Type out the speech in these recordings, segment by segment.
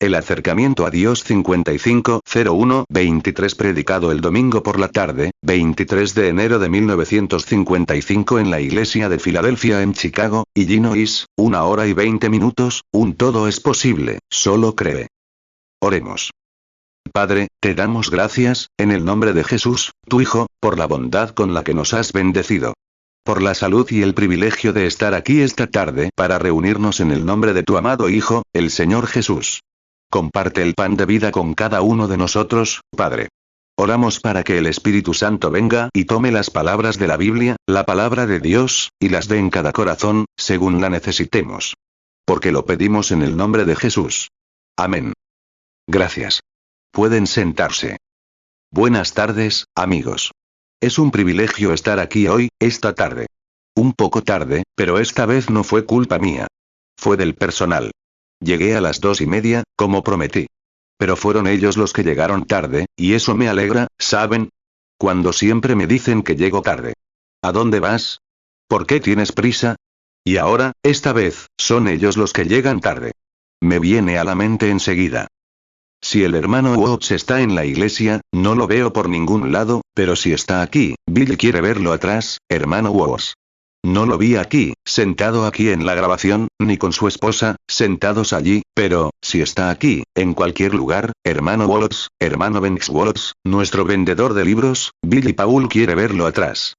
El acercamiento a Dios 5501-23 predicado el domingo por la tarde, 23 de enero de 1955 en la iglesia de Filadelfia en Chicago, Illinois, 1 hora y 20 minutos, todo es posible, solo cree. Oremos. Padre, te damos gracias, en el nombre de Jesús, tu Hijo, por la bondad con la que nos has bendecido. Por la salud y el privilegio de estar aquí esta tarde para reunirnos en el nombre de tu amado Hijo, el Señor Jesús. Comparte el pan de vida con cada uno de nosotros, Padre. Oramos para que el Espíritu Santo venga y tome las palabras de la Biblia, la palabra de Dios, y las dé en cada corazón, según la necesitemos. Porque lo pedimos en el nombre de Jesús. Amén. Gracias. Pueden sentarse. Buenas tardes, amigos. Es un privilegio estar aquí hoy, esta tarde. Un poco tarde, pero esta vez no fue culpa mía. Fue del personal. Llegué a las 2:30, como prometí. Pero fueron ellos los que llegaron tarde, y eso me alegra, ¿saben? Cuando siempre me dicen que llego tarde. ¿A dónde vas? ¿Por qué tienes prisa? Y ahora, esta vez, son ellos los que llegan tarde. Me viene a la mente enseguida. Si el hermano Watts está en la iglesia, no lo veo por ningún lado, pero si está aquí, Billy quiere verlo atrás, hermano Watts. No lo vi aquí, sentado aquí en la grabación, ni con su esposa, sentados allí, pero, si está aquí, en cualquier lugar, hermano Watts, hermano Banks Watts, nuestro vendedor de libros, Billy Paul quiere verlo atrás.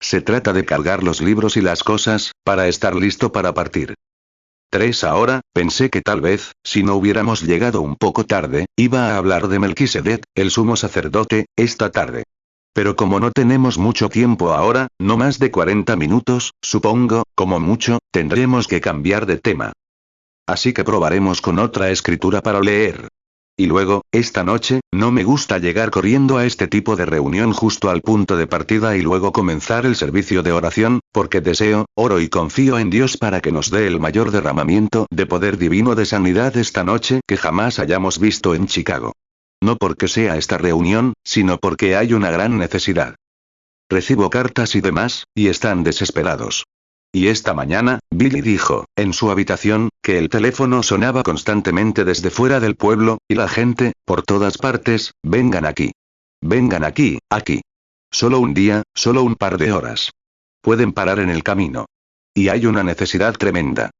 Se trata de cargar los libros y las cosas, para estar listo para partir. 3 ahora, pensé que tal vez, si no hubiéramos llegado un poco tarde, iba a hablar de Melquisedec, el sumo sacerdote, esta tarde. Pero como no tenemos mucho tiempo ahora, no más de 40 minutos, supongo, como mucho, tendremos que cambiar de tema. Así que probaremos con otra escritura para leer. Y luego, esta noche, no me gusta llegar corriendo a este tipo de reunión justo al punto de partida y luego comenzar el servicio de oración, porque deseo, oro y confío en Dios para que nos dé el mayor derramamiento de poder divino de sanidad esta noche que jamás hayamos visto en Chicago. No porque sea esta reunión, sino porque hay una gran necesidad. Recibo cartas y demás, y están desesperados. Y esta mañana, Billy dijo, en su habitación, que el teléfono sonaba constantemente desde fuera del pueblo, y la gente, por todas partes, vengan aquí. Vengan aquí, aquí. Solo un día, solo un par de horas. Pueden parar en el camino. Y hay una necesidad tremenda.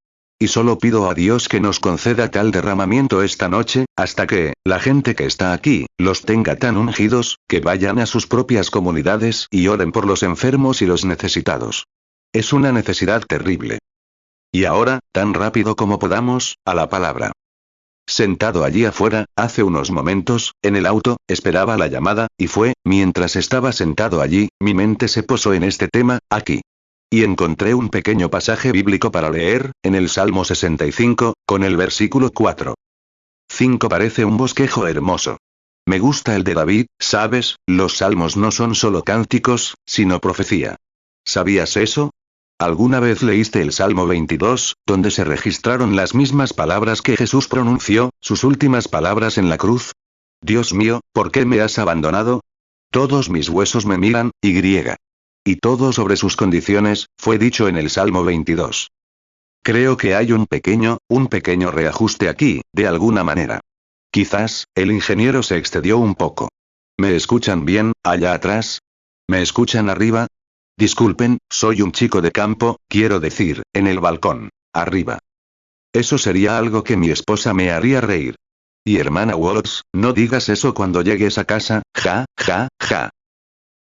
Y solo pido a Dios que nos conceda tal derramamiento esta noche, hasta que, la gente que está aquí, los tenga tan ungidos, que vayan a sus propias comunidades y oren por los enfermos y los necesitados. Es una necesidad terrible. Y ahora, tan rápido como podamos, a la palabra. Sentado allí afuera, hace unos momentos, en el auto, esperaba la llamada, y fue, mientras estaba sentado allí, mi mente se posó en este tema, aquí. Y encontré un pequeño pasaje bíblico para leer, en el Salmo 65, con el versículo 4. 5 parece un bosquejo hermoso. Me gusta el de David, ¿sabes? Los salmos no son solo cánticos, sino profecía. ¿Sabías eso? ¿Alguna vez leíste el Salmo 22, donde se registraron las mismas palabras que Jesús pronunció, sus últimas palabras en la cruz? Dios mío, ¿por qué me has abandonado? Todos mis huesos me miran, y griega. Y todo sobre sus condiciones, fue dicho en el Salmo 22. Creo que hay un pequeño reajuste aquí, de alguna manera. Quizás, el ingeniero se excedió un poco. ¿Me escuchan bien, allá atrás? ¿Me escuchan arriba? Disculpen, soy un chico de campo, quiero decir, en el balcón, arriba. Eso sería algo que mi esposa me haría reír. Y hermana Watts, no digas eso cuando llegues a casa, ja, ja, ja.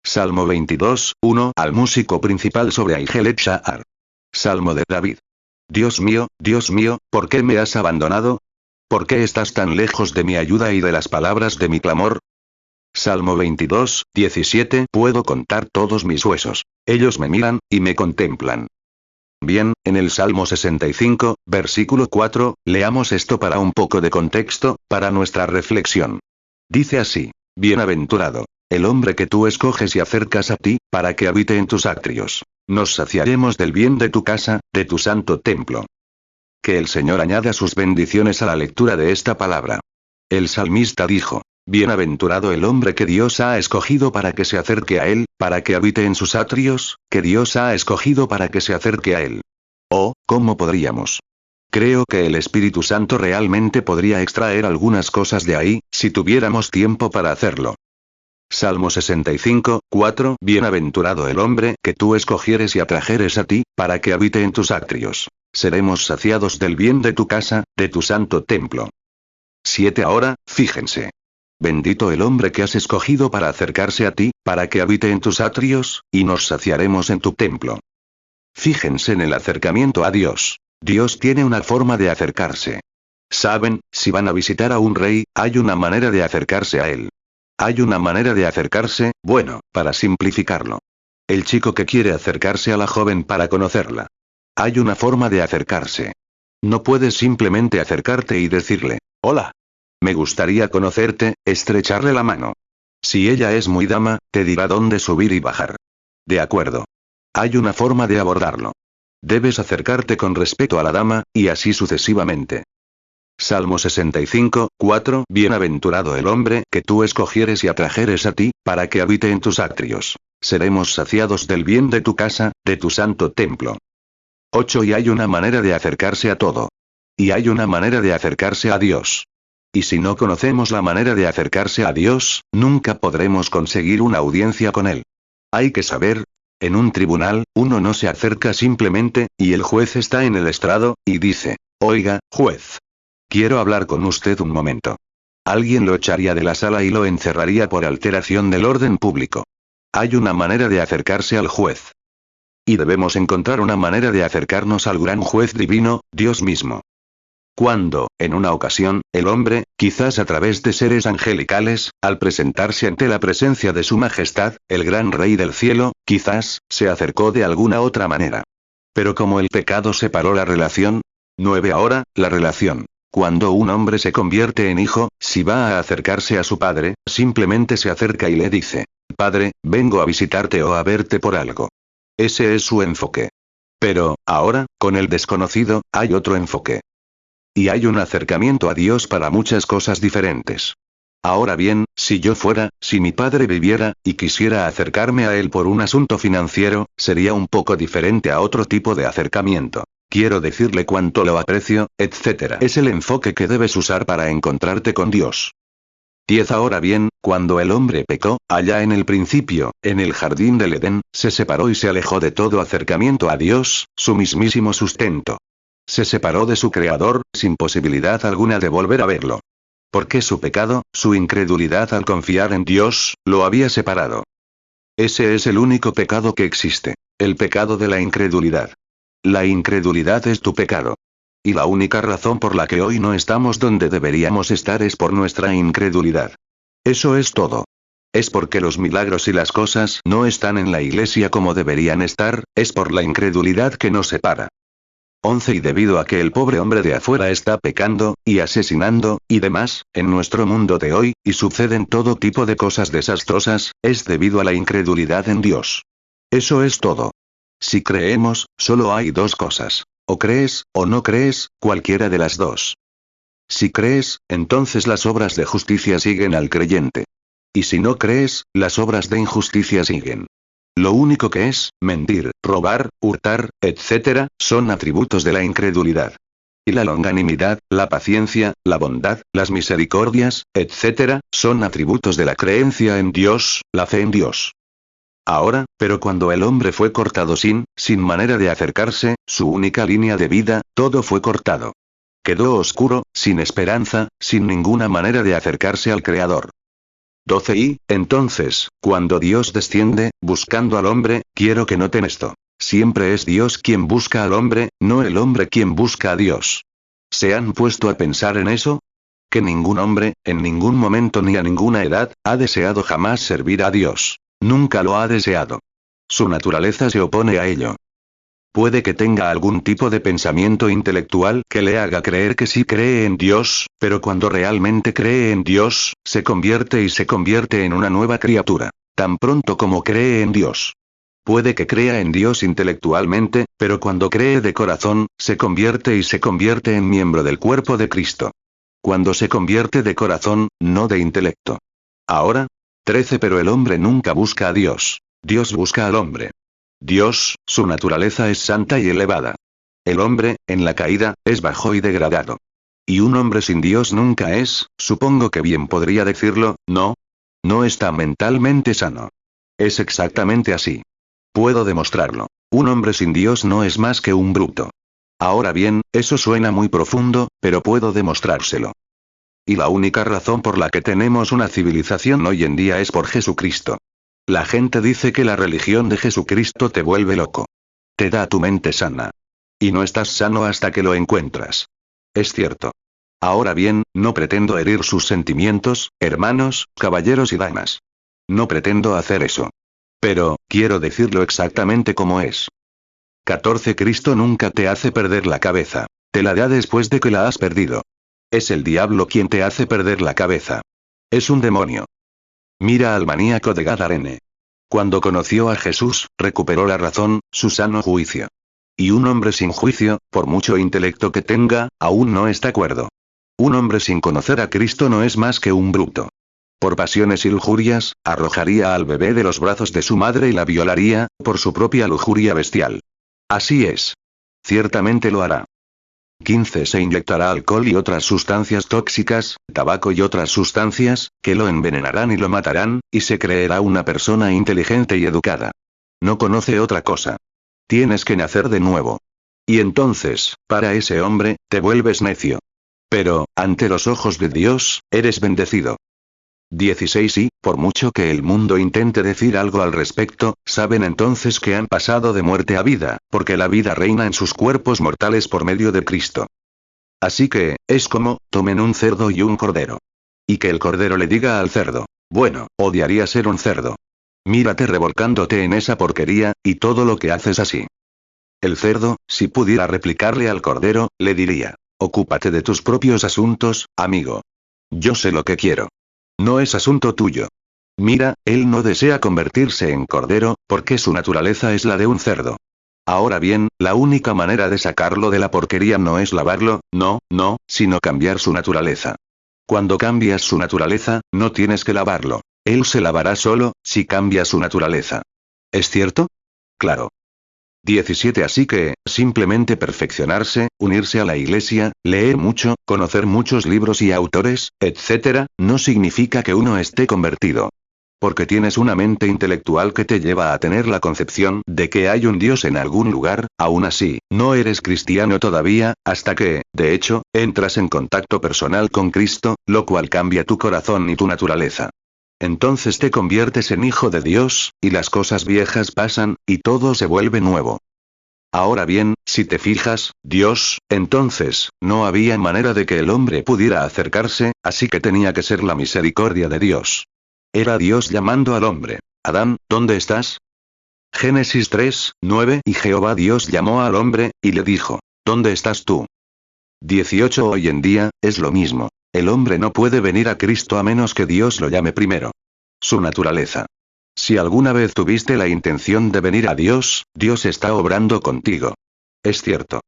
Salmo 22, 1 al músico principal sobre Aigelet Shahar. Salmo de David. Dios mío, ¿por qué me has abandonado? ¿Por qué estás tan lejos de mi ayuda y de las palabras de mi clamor? Salmo 22, 17 Puedo contar todos mis huesos. Ellos me miran, y me contemplan. Bien, en el Salmo 65, versículo 4, leamos esto para un poco de contexto, para nuestra reflexión. Dice así: Bienaventurado el hombre que tú escoges y acercas a ti, para que habite en tus atrios. Nos saciaremos del bien de tu casa, de tu santo templo. Que el Señor añada sus bendiciones a la lectura de esta palabra. El salmista dijo: Bienaventurado el hombre que Dios ha escogido para que se acerque a él, para que habite en sus atrios, que Dios ha escogido para que se acerque a él. Oh, ¿cómo podríamos Creo que el Espíritu Santo realmente podría extraer algunas cosas de ahí, si tuviéramos tiempo para hacerlo. Salmo 65, 4. Bienaventurado el hombre que tú escogieres y atrajeres a ti, para que habite en tus atrios. Seremos saciados del bien de tu casa, de tu santo templo. 7. Ahora, fíjense. Bendito el hombre que has escogido para acercarse a ti, para que habite en tus atrios, y nos saciaremos en tu templo. Fíjense en el acercamiento a Dios. Dios tiene una forma de acercarse. Saben, si van a visitar a un rey, hay una manera de acercarse a él. Hay una manera de acercarse, bueno, para simplificarlo. El chico que quiere acercarse a la joven para conocerla. Hay una forma de acercarse. No puedes simplemente acercarte y decirle, hola. Me gustaría conocerte, estrecharle la mano. Si ella es muy dama, te dirá dónde subir y bajar. De acuerdo. Hay una forma de abordarlo. Debes acercarte con respeto a la dama, y así sucesivamente. Salmo 65, 4. Bienaventurado el hombre que tú escogieres y atrajeres a ti, para que habite en tus atrios. Seremos saciados del bien de tu casa, de tu santo templo. 8. Y hay una manera de acercarse a todo. Y hay una manera de acercarse a Dios. Y si no conocemos la manera de acercarse a Dios, nunca podremos conseguir una audiencia con Él. Hay que saber, en un tribunal, uno no se acerca simplemente, y el juez está en el estrado, y dice, oiga, juez. Quiero hablar con usted un momento. Alguien lo echaría de la sala y lo encerraría por alteración del orden público. Hay una manera de acercarse al juez. Y debemos encontrar una manera de acercarnos al gran juez divino, Dios mismo. Cuando, en una ocasión, el hombre, quizás a través de seres angelicales, al presentarse ante la presencia de su majestad, el gran rey del cielo, quizás, se acercó de alguna otra manera. Pero como el pecado separó la relación. 9. Ahora, la relación. Cuando un hombre se convierte en hijo, si va a acercarse a su padre, simplemente se acerca y le dice, Padre, vengo a visitarte o a verte por algo. Ese es su enfoque. Pero, ahora, con el desconocido, hay otro enfoque. Y hay un acercamiento a Dios para muchas cosas diferentes. Ahora bien, si mi padre viviera, y quisiera acercarme a él por un asunto financiero, sería un poco diferente a otro tipo de acercamiento. Quiero decirle cuánto lo aprecio, etc. Es el enfoque que debes usar para encontrarte con Dios. 10. Ahora bien, cuando el hombre pecó, allá en el principio, en el jardín del Edén, se separó y se alejó de todo acercamiento a Dios, su mismísimo sustento. Se separó de su Creador, sin posibilidad alguna de volver a verlo. Porque su pecado, su incredulidad al confiar en Dios, lo había separado. Ese es el único pecado que existe. El pecado de la incredulidad. La incredulidad es tu pecado. Y la única razón por la que hoy no estamos donde deberíamos estar es por nuestra incredulidad. Eso es todo. Es porque los milagros y las cosas no están en la iglesia como deberían estar, es por la incredulidad que nos separa. 11. Y debido a que el pobre hombre de afuera está pecando, y asesinando, y demás, en nuestro mundo de hoy, y suceden todo tipo de cosas desastrosas, es debido a la incredulidad en Dios. Eso es todo. Si creemos, solo hay dos cosas. O crees, o no crees, cualquiera de las dos. Si crees, entonces las obras de justicia siguen al creyente. Y si no crees, las obras de injusticia siguen. Lo único que es, mentir, robar, hurtar, etc., son atributos de la incredulidad. Y la longanimidad, la paciencia, la bondad, las misericordias, etc., son atributos de la creencia en Dios, la fe en Dios. Ahora, pero cuando el hombre fue cortado sin manera de acercarse, su única línea de vida, todo fue cortado. Quedó oscuro, sin esperanza, sin ninguna manera de acercarse al Creador. 12. Y, entonces, cuando Dios desciende, buscando al hombre, quiero que noten esto. Siempre es Dios quien busca al hombre, no el hombre quien busca a Dios. ¿Se han puesto a pensar en eso? Que ningún hombre, en ningún momento ni a ninguna edad, ha deseado jamás servir a Dios. Nunca lo ha deseado. Su naturaleza se opone a ello. Puede que tenga algún tipo de pensamiento intelectual que le haga creer que sí cree en Dios, pero cuando realmente cree en Dios, se convierte en una nueva criatura. Tan pronto como cree en Dios. Puede que crea en Dios intelectualmente, pero cuando cree de corazón, se convierte en miembro del cuerpo de Cristo. Cuando se convierte de corazón, no de intelecto. Ahora, 13. Pero el hombre nunca busca a Dios. Dios busca al hombre. Dios, su naturaleza es santa y elevada. El hombre, en la caída, es bajo y degradado. Y un hombre sin Dios nunca es, supongo que bien podría decirlo, ¿no? No está mentalmente sano. Es exactamente así. Puedo demostrarlo. Un hombre sin Dios no es más que un bruto. Ahora bien, eso suena muy profundo, pero puedo demostrárselo. Y la única razón por la que tenemos una civilización hoy en día es por Jesucristo. La gente dice que la religión de Jesucristo te vuelve loco. Te da tu mente sana. Y no estás sano hasta que lo encuentras. Es cierto. Ahora bien, no pretendo herir sus sentimientos, hermanos, caballeros y damas. No pretendo hacer eso. Pero, quiero decirlo exactamente como es. 14 Cristo nunca te hace perder la cabeza. Te la da después de que la has perdido. Es el diablo quien te hace perder la cabeza. Es un demonio. Mira al maníaco de Gadarene. Cuando conoció a Jesús, recuperó la razón, su sano juicio. Y un hombre sin juicio, por mucho intelecto que tenga, aún no está cuerdo. Un hombre sin conocer a Cristo no es más que un bruto. Por pasiones y lujurias, arrojaría al bebé de los brazos de su madre y la violaría, por su propia lujuria bestial. Así es. Ciertamente lo hará. 15 Se inyectará alcohol y otras sustancias tóxicas, tabaco y otras sustancias, que lo envenenarán y lo matarán, y se creerá una persona inteligente y educada. No conoce otra cosa. Tienes que nacer de nuevo. Y entonces, para ese hombre, te vuelves necio. Pero, ante los ojos de Dios, eres bendecido. 16 Y, por mucho que el mundo intente decir algo al respecto, saben entonces que han pasado de muerte a vida, porque la vida reina en sus cuerpos mortales por medio de Cristo. Así que, es como, tomen un cerdo y un cordero. Y que el cordero le diga al cerdo, bueno, odiaría ser un cerdo. Mírate revolcándote en esa porquería, y todo lo que haces así. El cerdo, si pudiera replicarle al cordero, le diría, ocúpate de tus propios asuntos, amigo. Yo sé lo que quiero. No es asunto tuyo. Mira, él no desea convertirse en cordero, porque su naturaleza es la de un cerdo. Ahora bien, la única manera de sacarlo de la porquería no es lavarlo, no, sino cambiar su naturaleza. Cuando cambias su naturaleza, no tienes que lavarlo. Él se lavará solo, si cambia su naturaleza. ¿Es cierto? Claro. 17 Así que, simplemente perfeccionarse, unirse a la iglesia, leer mucho, conocer muchos libros y autores, etc., no significa que uno esté convertido. Porque tienes una mente intelectual que te lleva a tener la concepción de que hay un Dios en algún lugar, aún así, no eres cristiano todavía, hasta que, de hecho, entras en contacto personal con Cristo, lo cual cambia tu corazón y tu naturaleza. Entonces te conviertes en hijo de Dios, y las cosas viejas pasan, y todo se vuelve nuevo. Ahora bien, si te fijas, Dios, entonces, no había manera de que el hombre pudiera acercarse, así que tenía que ser la misericordia de Dios. Era Dios llamando al hombre. Adán, ¿dónde estás? Génesis 3, 9 Y Jehová Dios llamó al hombre, y le dijo, ¿dónde estás tú? 18 Hoy en día, es lo mismo. El hombre no puede venir a Cristo a menos que Dios lo llame primero. Su naturaleza. Si alguna vez tuviste la intención de venir a Dios, Dios está obrando contigo. Es cierto.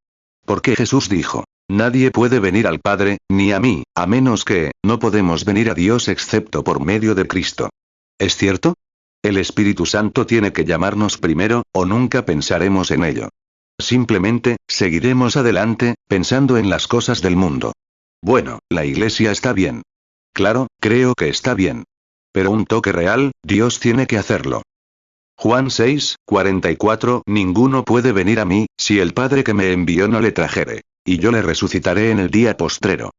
Porque Jesús dijo, nadie puede venir al Padre, ni a mí, a menos que, no podemos venir a Dios excepto por medio de Cristo. ¿Es cierto? El Espíritu Santo tiene que llamarnos primero, o nunca pensaremos en ello. Simplemente, seguiremos adelante, pensando en las cosas del mundo. Bueno, la iglesia está bien. Claro, creo que está bien. Pero un toque real, Dios tiene que hacerlo. Juan 6, 44 Ninguno puede venir a mí, si el Padre que me envió no le trajere. Y yo le resucitaré en el día postrero.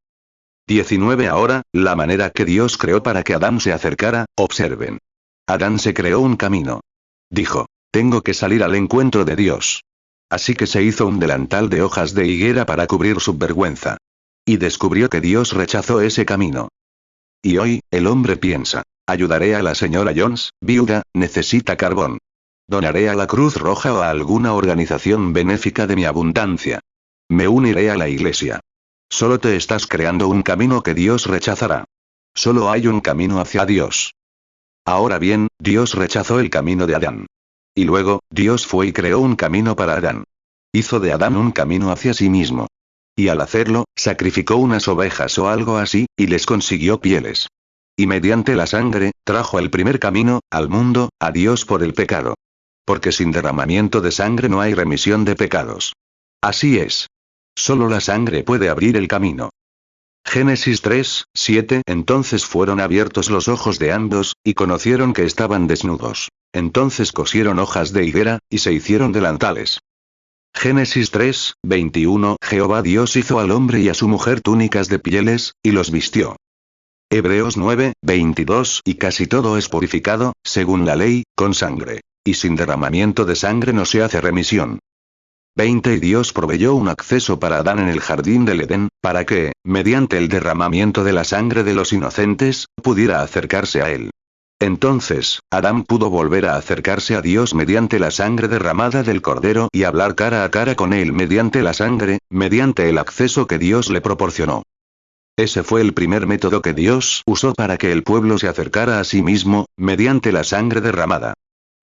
19 Ahora, la manera que Dios creó para que Adán se acercara, observen. Adán se creó un camino. Dijo, tengo que salir al encuentro de Dios. Así que se hizo un delantal de hojas de higuera para cubrir su vergüenza. Y descubrió que Dios rechazó ese camino. Y hoy, el hombre piensa, ayudaré a la señora Jones, viuda, necesita carbón. Donaré a la Cruz Roja o a alguna organización benéfica de mi abundancia. Me uniré a la iglesia. Solo te estás creando un camino que Dios rechazará. Solo hay un camino hacia Dios. Ahora bien, Dios rechazó el camino de Adán. Y luego, Dios fue y creó un camino para Adán. Hizo de Adán un camino hacia sí mismo. Y al hacerlo, sacrificó unas ovejas o algo así, y les consiguió pieles. Y mediante la sangre, trajo el primer camino, al mundo, a Dios por el pecado. Porque sin derramamiento de sangre no hay remisión de pecados. Así es. Solo la sangre puede abrir el camino. Génesis 3, 7. Entonces fueron abiertos los ojos de ambos, y conocieron que estaban desnudos. Entonces cosieron hojas de higuera, y se hicieron delantales. Génesis 3, 21. Jehová Dios hizo al hombre y a su mujer túnicas de pieles, y los vistió. Hebreos 9, 22. Y casi todo es purificado, según la ley, con sangre. Y sin derramamiento de sangre no se hace remisión. 20. Y Dios proveyó un acceso para Adán en el jardín del Edén, para que, mediante el derramamiento de la sangre de los inocentes, pudiera acercarse a él. Entonces, Adán pudo volver a acercarse a Dios mediante la sangre derramada del Cordero y hablar cara a cara con él mediante la sangre, mediante el acceso que Dios le proporcionó. Ese fue el primer método que Dios usó para que el pueblo se acercara a sí mismo, mediante la sangre derramada.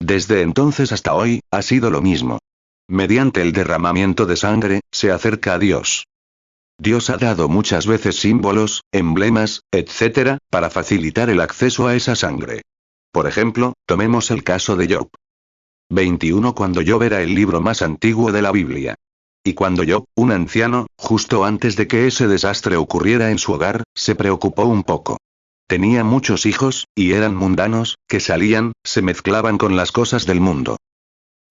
Desde entonces hasta hoy, ha sido lo mismo. Mediante el derramamiento de sangre, se acerca a Dios. Dios ha dado muchas veces símbolos, emblemas, etc., para facilitar el acceso a esa sangre. Por ejemplo, tomemos el caso de Job. 21. Cuando Job era el libro más antiguo de la Biblia. Y cuando Job, un anciano, justo antes de que ese desastre ocurriera en su hogar, se preocupó un poco. Tenía muchos hijos, y eran mundanos, que salían, se mezclaban con las cosas del mundo.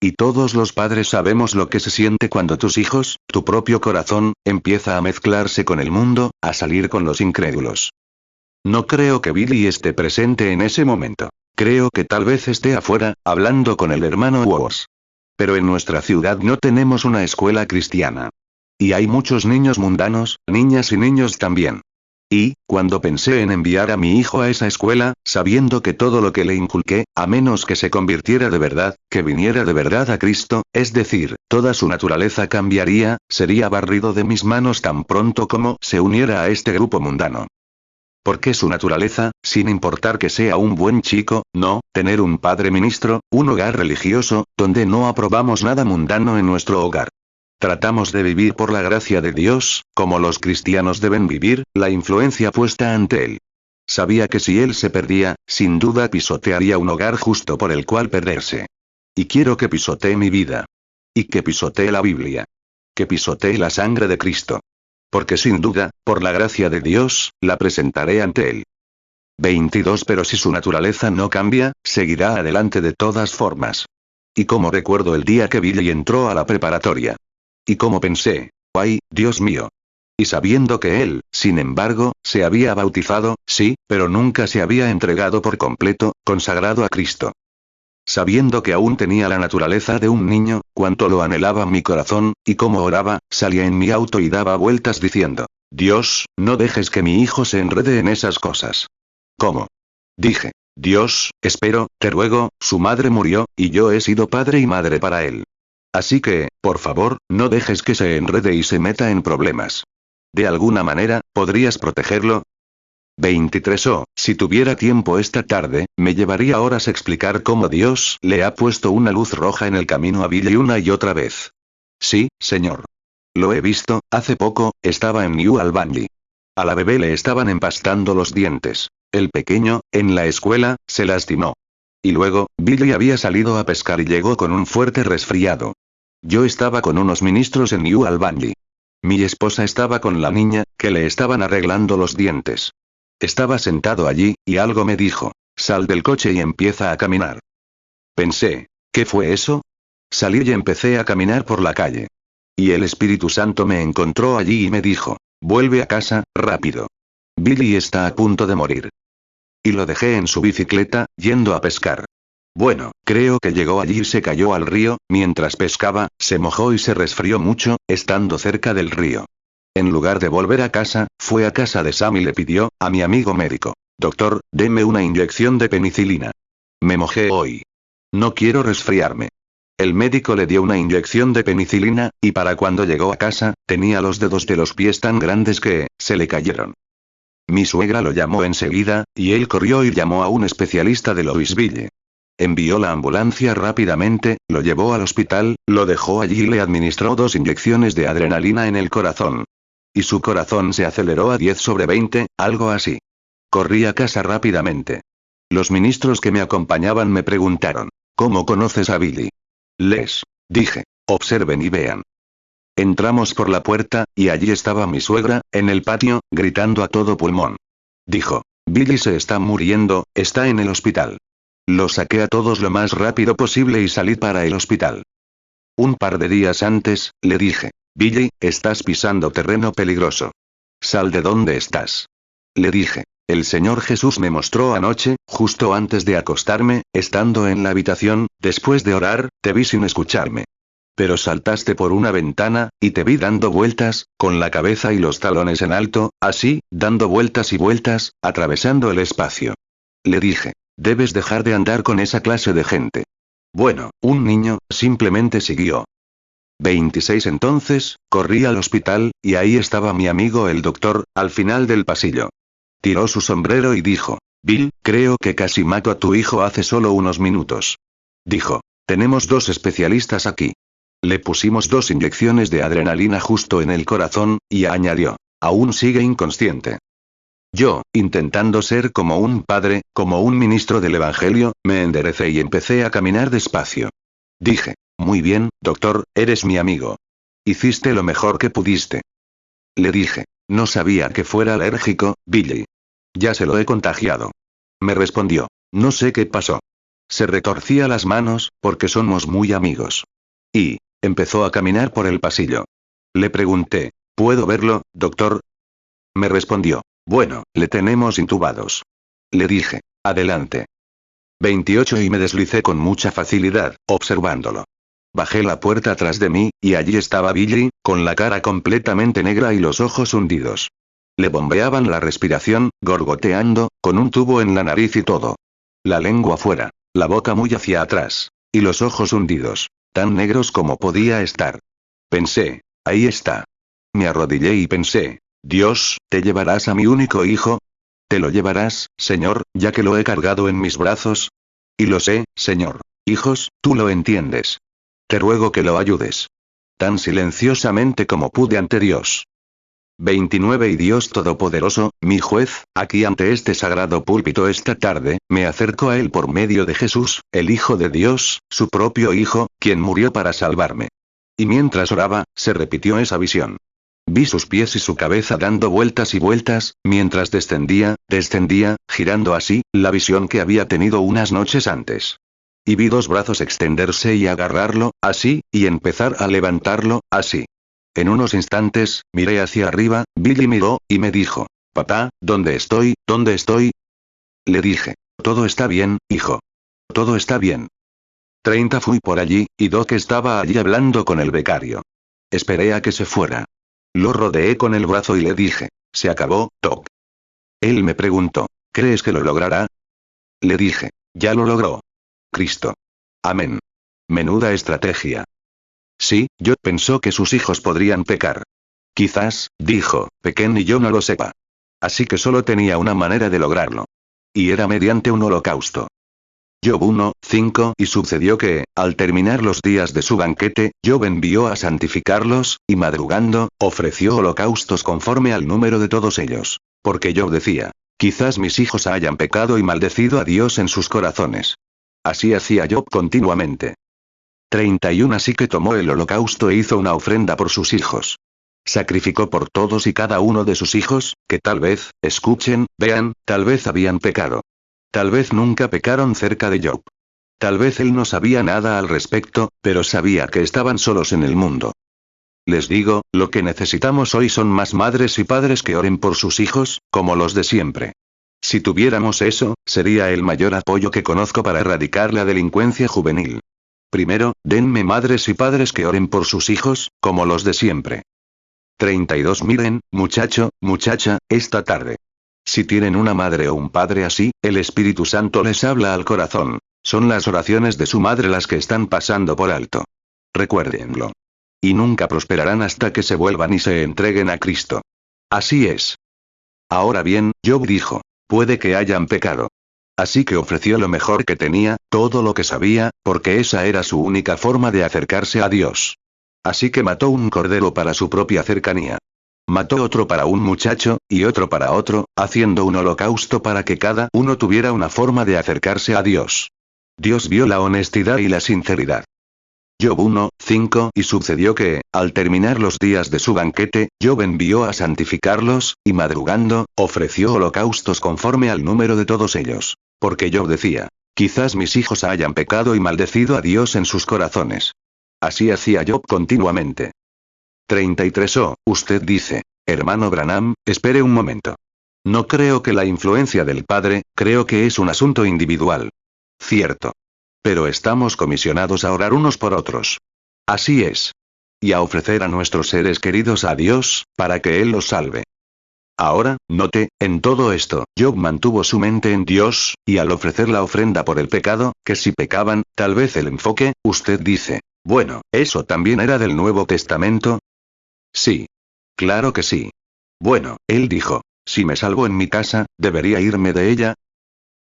Y todos los padres sabemos lo que se siente cuando tus hijos, tu propio corazón, empieza a mezclarse con el mundo, a salir con los incrédulos. No creo que Billy esté presente en ese momento. Creo que tal vez esté afuera, hablando con el hermano Woz. Pero en nuestra ciudad no tenemos una escuela cristiana. Y hay muchos niños mundanos, niñas y niños también. Y, cuando pensé en enviar a mi hijo a esa escuela, sabiendo que todo lo que le inculqué, a menos que se convirtiera de verdad, que viniera de verdad a Cristo, es decir, toda su naturaleza cambiaría, sería barrido de mis manos tan pronto como se uniera a este grupo mundano. Porque su naturaleza, sin importar que sea un buen chico, no, tener un padre ministro, un hogar religioso, donde no aprobamos nada mundano en nuestro hogar. Tratamos de vivir por la gracia de Dios, como los cristianos deben vivir, la influencia puesta ante él. Sabía que si él se perdía, sin duda pisotearía un hogar justo por el cual perderse. Y quiero que pisotee mi vida. Y que pisotee la Biblia. Que pisotee la sangre de Cristo. Porque sin duda, por la gracia de Dios, la presentaré ante él. 22. Pero si su naturaleza no cambia, seguirá adelante de todas formas. Y como recuerdo el día que Billy entró a la preparatoria. Y como pensé, ¡ay, Dios mío! Y sabiendo que él, sin embargo, se había bautizado, sí, pero nunca se había entregado por completo, consagrado a Cristo. Sabiendo que aún tenía la naturaleza de un niño, cuánto lo anhelaba mi corazón, y como oraba, salía en mi auto y daba vueltas diciendo, Dios, no dejes que mi hijo se enrede en esas cosas. ¿Cómo? Dije, Dios, espero, te ruego, su madre murió, y yo he sido padre y madre para él. Así que, por favor, no dejes que se enrede y se meta en problemas. De alguna manera, ¿podrías protegerlo? 23. Oh, si tuviera tiempo esta tarde, me llevaría horas explicar cómo Dios le ha puesto una luz roja en el camino a Billy una y otra vez. Sí, señor. Lo he visto, hace poco, estaba en New Albany. A la bebé le estaban empastando los dientes. El pequeño, en la escuela, se lastimó. Y luego, Billy había salido a pescar y llegó con un fuerte resfriado. Yo estaba con unos ministros en New Albany. Mi esposa estaba con la niña, que le estaban arreglando los dientes. Estaba sentado allí, y algo me dijo, sal del coche y empieza a caminar. Pensé, ¿qué fue eso? Salí y empecé a caminar por la calle. Y el Espíritu Santo me encontró allí y me dijo, vuelve a casa, rápido. Billy está a punto de morir. Y lo dejé en su bicicleta, yendo a pescar. Bueno, creo que llegó allí y se cayó al río, mientras pescaba, se mojó y se resfrió mucho, estando cerca del río. En lugar de volver a casa, fue a casa de Sam y le pidió, a mi amigo médico, doctor, deme una inyección de penicilina. Me mojé hoy. No quiero resfriarme. El médico le dio una inyección de penicilina, y para cuando llegó a casa, tenía los dedos de los pies tan grandes que, se le cayeron. Mi suegra lo llamó enseguida, y él corrió y llamó a un especialista de Louisville. Envió la ambulancia rápidamente, lo llevó al hospital, lo dejó allí y le administró 2 inyecciones de adrenalina en el corazón. Y su corazón se aceleró a 10/20, algo así. Corrí a casa rápidamente. Los ministros que me acompañaban me preguntaron, ¿cómo conoces a Billy? Les dije, observen y vean. Entramos por la puerta, y allí estaba mi suegra, en el patio, gritando a todo pulmón. Dijo: Billy se está muriendo, está en el hospital. Lo saqué a todos lo más rápido posible y salí para el hospital. Un par de días antes, le dije: Billy, estás pisando terreno peligroso. Sal de donde estás. Le dije: el Señor Jesús me mostró anoche, justo antes de acostarme, estando en la habitación, después de orar, te vi sin escucharme. Pero saltaste por una ventana, y te vi dando vueltas, con la cabeza y los talones en alto, así, dando vueltas y vueltas, atravesando el espacio. Le dije: debes dejar de andar con esa clase de gente. Bueno, un niño, simplemente siguió. 26 Entonces, corrí al hospital, y ahí estaba mi amigo el doctor, al final del pasillo. Tiró su sombrero y dijo: Bill, creo que casi mato a tu hijo hace solo unos minutos. Dijo: tenemos 2 especialistas aquí. Le pusimos 2 inyecciones de adrenalina justo en el corazón, y añadió: aún sigue inconsciente. Yo, intentando ser como un padre, como un ministro del Evangelio, me enderecé y empecé a caminar despacio. Dije: muy bien, doctor, eres mi amigo. Hiciste lo mejor que pudiste. Le dije: no sabía que fuera alérgico, Billy. Ya se lo he contagiado. Me respondió: no sé qué pasó. Se retorcía las manos, porque somos muy amigos. Y empezó a caminar por el pasillo. Le pregunté: ¿puedo verlo, doctor? Me respondió: bueno, le tenemos intubados. Le dije: adelante. 28 Y me deslicé con mucha facilidad, observándolo. Bajé la puerta atrás de mí, y allí estaba Billy, con la cara completamente negra y los ojos hundidos. Le bombeaban la respiración, gorgoteando, con un tubo en la nariz y todo. La lengua fuera, la boca muy hacia atrás, y los ojos hundidos, tan negros como podía estar. Pensé: ahí está. Me arrodillé y pensé: Dios, ¿te llevarás a mi único hijo? ¿Te lo llevarás, Señor, ya que lo he cargado en mis brazos? Y lo sé, Señor. Hijos, tú lo entiendes. Te ruego que lo ayudes. Tan silenciosamente como pude ante Dios. 29 Y Dios Todopoderoso, mi juez, aquí ante este sagrado púlpito esta tarde, me acerco a Él por medio de Jesús, el Hijo de Dios, su propio Hijo, quien murió para salvarme. Y mientras oraba, se repitió esa visión. Vi sus pies y su cabeza dando vueltas y vueltas, mientras descendía, girando así, la visión que había tenido unas noches antes. Y vi 2 brazos extenderse y agarrarlo, así, y empezar a levantarlo, así. En unos instantes, miré hacia arriba, Billy miró, y me dijo: papá, ¿dónde estoy? ¿Dónde estoy? Le dije: todo está bien, hijo. Todo está bien. 30 Fui por allí, y Doc estaba allí hablando con el becario. Esperé a que se fuera. Lo rodeé con el brazo y le dije: se acabó, Doc. Él me preguntó: ¿crees que lo logrará? Le dije: ya lo logró. Cristo. Amén. Menuda estrategia. Sí, yo pensó que sus hijos podrían pecar. Quizás, dijo, pequen y yo no lo sepa. Así que solo tenía una manera de lograrlo. Y era mediante un holocausto. Job 1:5 Y sucedió que, al terminar los días de su banquete, Job envió a santificarlos, y madrugando, ofreció holocaustos conforme al número de todos ellos. Porque Job decía: quizás mis hijos hayan pecado y maldecido a Dios en sus corazones. Así hacía Job continuamente. 31 Así que tomó el holocausto e hizo una ofrenda por sus hijos. Sacrificó por todos y cada uno de sus hijos, que tal vez, escuchen, vean, tal vez habían pecado. Tal vez nunca pecaron cerca de Job. Tal vez él no sabía nada al respecto, pero sabía que estaban solos en el mundo. Les digo, lo que necesitamos hoy son más madres y padres que oren por sus hijos, como los de siempre. Si tuviéramos eso, sería el mayor apoyo que conozco para erradicar la delincuencia juvenil. Primero, denme madres y padres que oren por sus hijos, como los de siempre. 32 Miren, muchacho, muchacha, esta tarde. Si tienen una madre o un padre así, el Espíritu Santo les habla al corazón. Son las oraciones de su madre las que están pasando por alto. Recuérdenlo. Y nunca prosperarán hasta que se vuelvan y se entreguen a Cristo. Así es. Ahora bien, Job dijo: puede que hayan pecado. Así que ofreció lo mejor que tenía, todo lo que sabía, porque esa era su única forma de acercarse a Dios. Así que mató un cordero para su propia cercanía. Mató otro para un muchacho, y otro para otro, haciendo un holocausto para que cada uno tuviera una forma de acercarse a Dios. Dios vio la honestidad y la sinceridad. Job 1:5 Y sucedió que, al terminar los días de su banquete, Job envió a santificarlos, y madrugando, ofreció holocaustos conforme al número de todos ellos. Porque Job decía, quizás mis hijos hayan pecado y maldecido a Dios en sus corazones. Así hacía Job continuamente. 33 Usted dice, hermano Branham, espere un momento. No creo que la influencia del Padre, creo que es un asunto individual. Cierto. Pero estamos comisionados a orar unos por otros. Así es. Y a ofrecer a nuestros seres queridos a Dios, para que Él los salve. Ahora, note, en todo esto, Job mantuvo su mente en Dios, y al ofrecer la ofrenda por el pecado, que si pecaban, tal vez el enfoque, usted dice, bueno, ¿eso también era del Nuevo Testamento? Sí. Claro que sí. Bueno, él dijo, si me salvo en mi casa, ¿debería irme de ella?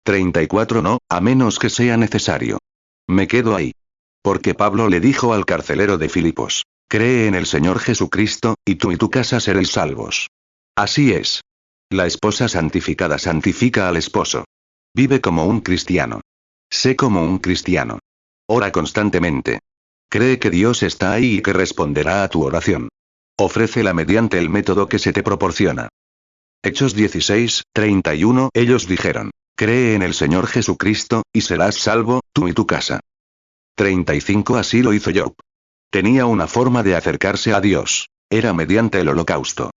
34 No, a menos que sea necesario. Me quedo ahí. Porque Pablo le dijo al carcelero de Filipos, cree en el Señor Jesucristo, y tú y tu casa seréis salvos. Así es. La esposa santificada santifica al esposo. Vive como un cristiano. Sé como un cristiano. Ora constantemente. Cree que Dios está ahí y que responderá a tu oración. Ofrécela mediante el método que se te proporciona. Hechos 16:31 Ellos dijeron, cree en el Señor Jesucristo, y serás salvo, tú y tu casa. 35 Así lo hizo Job. Tenía una forma de acercarse a Dios. Era mediante el holocausto.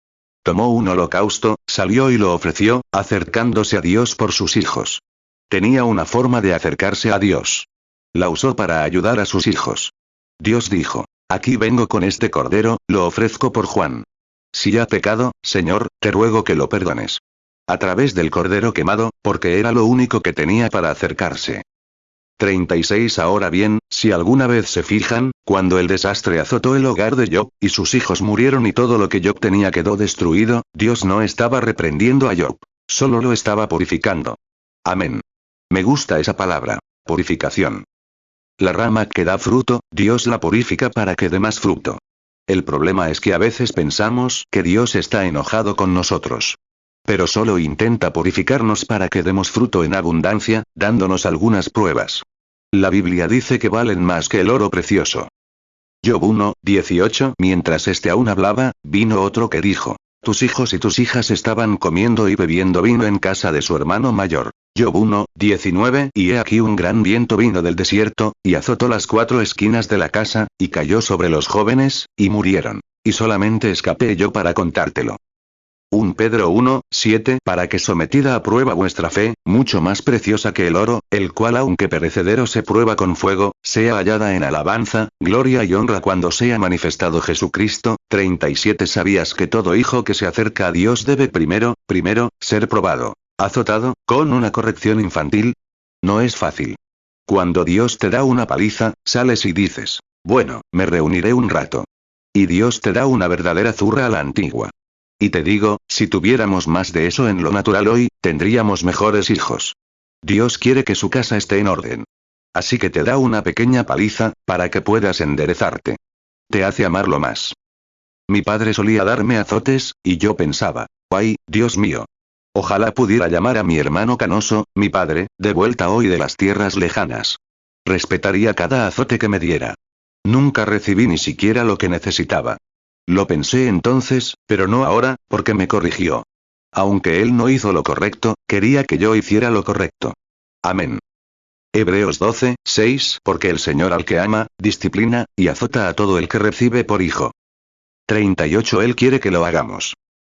Tomó un holocausto, salió y lo ofreció, acercándose a Dios por sus hijos. Tenía una forma de acercarse a Dios. La usó para ayudar a sus hijos. Dios dijo, aquí vengo con este cordero, lo ofrezco por Juan. Si ha pecado, Señor, te ruego que lo perdones. A través del cordero quemado, porque era lo único que tenía para acercarse. 36 Ahora bien, si alguna vez se fijan, cuando el desastre azotó el hogar de Job, y sus hijos murieron y todo lo que Job tenía quedó destruido, Dios no estaba reprendiendo a Job. Solo lo estaba purificando. Amén. Me gusta esa palabra. Purificación. La rama que da fruto, Dios la purifica para que dé más fruto. El problema es que a veces pensamos que Dios está enojado con nosotros. Pero solo intenta purificarnos para que demos fruto en abundancia, dándonos algunas pruebas. La Biblia dice que valen más que el oro precioso. Job 1:18 Mientras este aún hablaba, vino otro que dijo, tus hijos y tus hijas estaban comiendo y bebiendo vino en casa de su hermano mayor. Job 1:19 Y he aquí un gran viento vino del desierto, y azotó las 4 esquinas de la casa, y cayó sobre los jóvenes, y murieron. Y solamente escapé yo para contártelo. 1 Pedro 1:7 Para que sometida a prueba vuestra fe, mucho más preciosa que el oro, el cual aunque perecedero se prueba con fuego, sea hallada en alabanza, gloria y honra cuando sea manifestado Jesucristo. 37 ¿Sabías que todo hijo que se acerca a Dios debe primero, ser probado, azotado, con una corrección infantil? No es fácil. Cuando Dios te da una paliza, sales y dices, bueno, me reuniré un rato. Y Dios te da una verdadera zurra a la antigua. Y te digo, si tuviéramos más de eso en lo natural hoy, tendríamos mejores hijos. Dios quiere que su casa esté en orden. Así que te da una pequeña paliza, para que puedas enderezarte. Te hace amarlo más. Mi padre solía darme azotes, y yo pensaba, ¡ay, Dios mío! Ojalá pudiera llamar a mi hermano canoso, mi padre, de vuelta hoy de las tierras lejanas. Respetaría cada azote que me diera. Nunca recibí ni siquiera lo que necesitaba. Lo pensé entonces, pero no ahora, porque me corrigió. Aunque él no hizo lo correcto, quería que yo hiciera lo correcto. Amén. Hebreos 12:6 Porque el Señor al que ama, disciplina, y azota a todo el que recibe por hijo. 38 Él quiere que lo hagamos.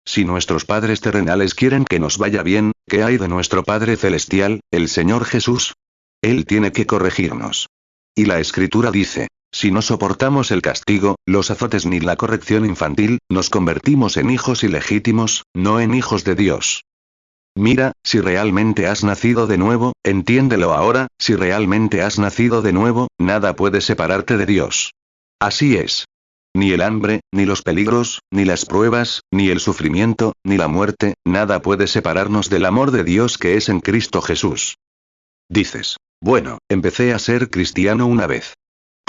Si nuestros padres terrenales quieren que nos vaya bien, ¿qué hay de nuestro Padre Celestial, el Señor Jesús? Él tiene que corregirnos. Y la Escritura dice, si no soportamos el castigo, los azotes ni la corrección infantil, nos convertimos en hijos ilegítimos, no en hijos de Dios. Mira, si realmente has nacido de nuevo, entiéndelo ahora, si realmente has nacido de nuevo, nada puede separarte de Dios. Así es. Ni el hambre, ni los peligros, ni las pruebas, ni el sufrimiento, ni la muerte, nada puede separarnos del amor de Dios que es en Cristo Jesús. Dices, bueno, empecé a ser cristiano una vez.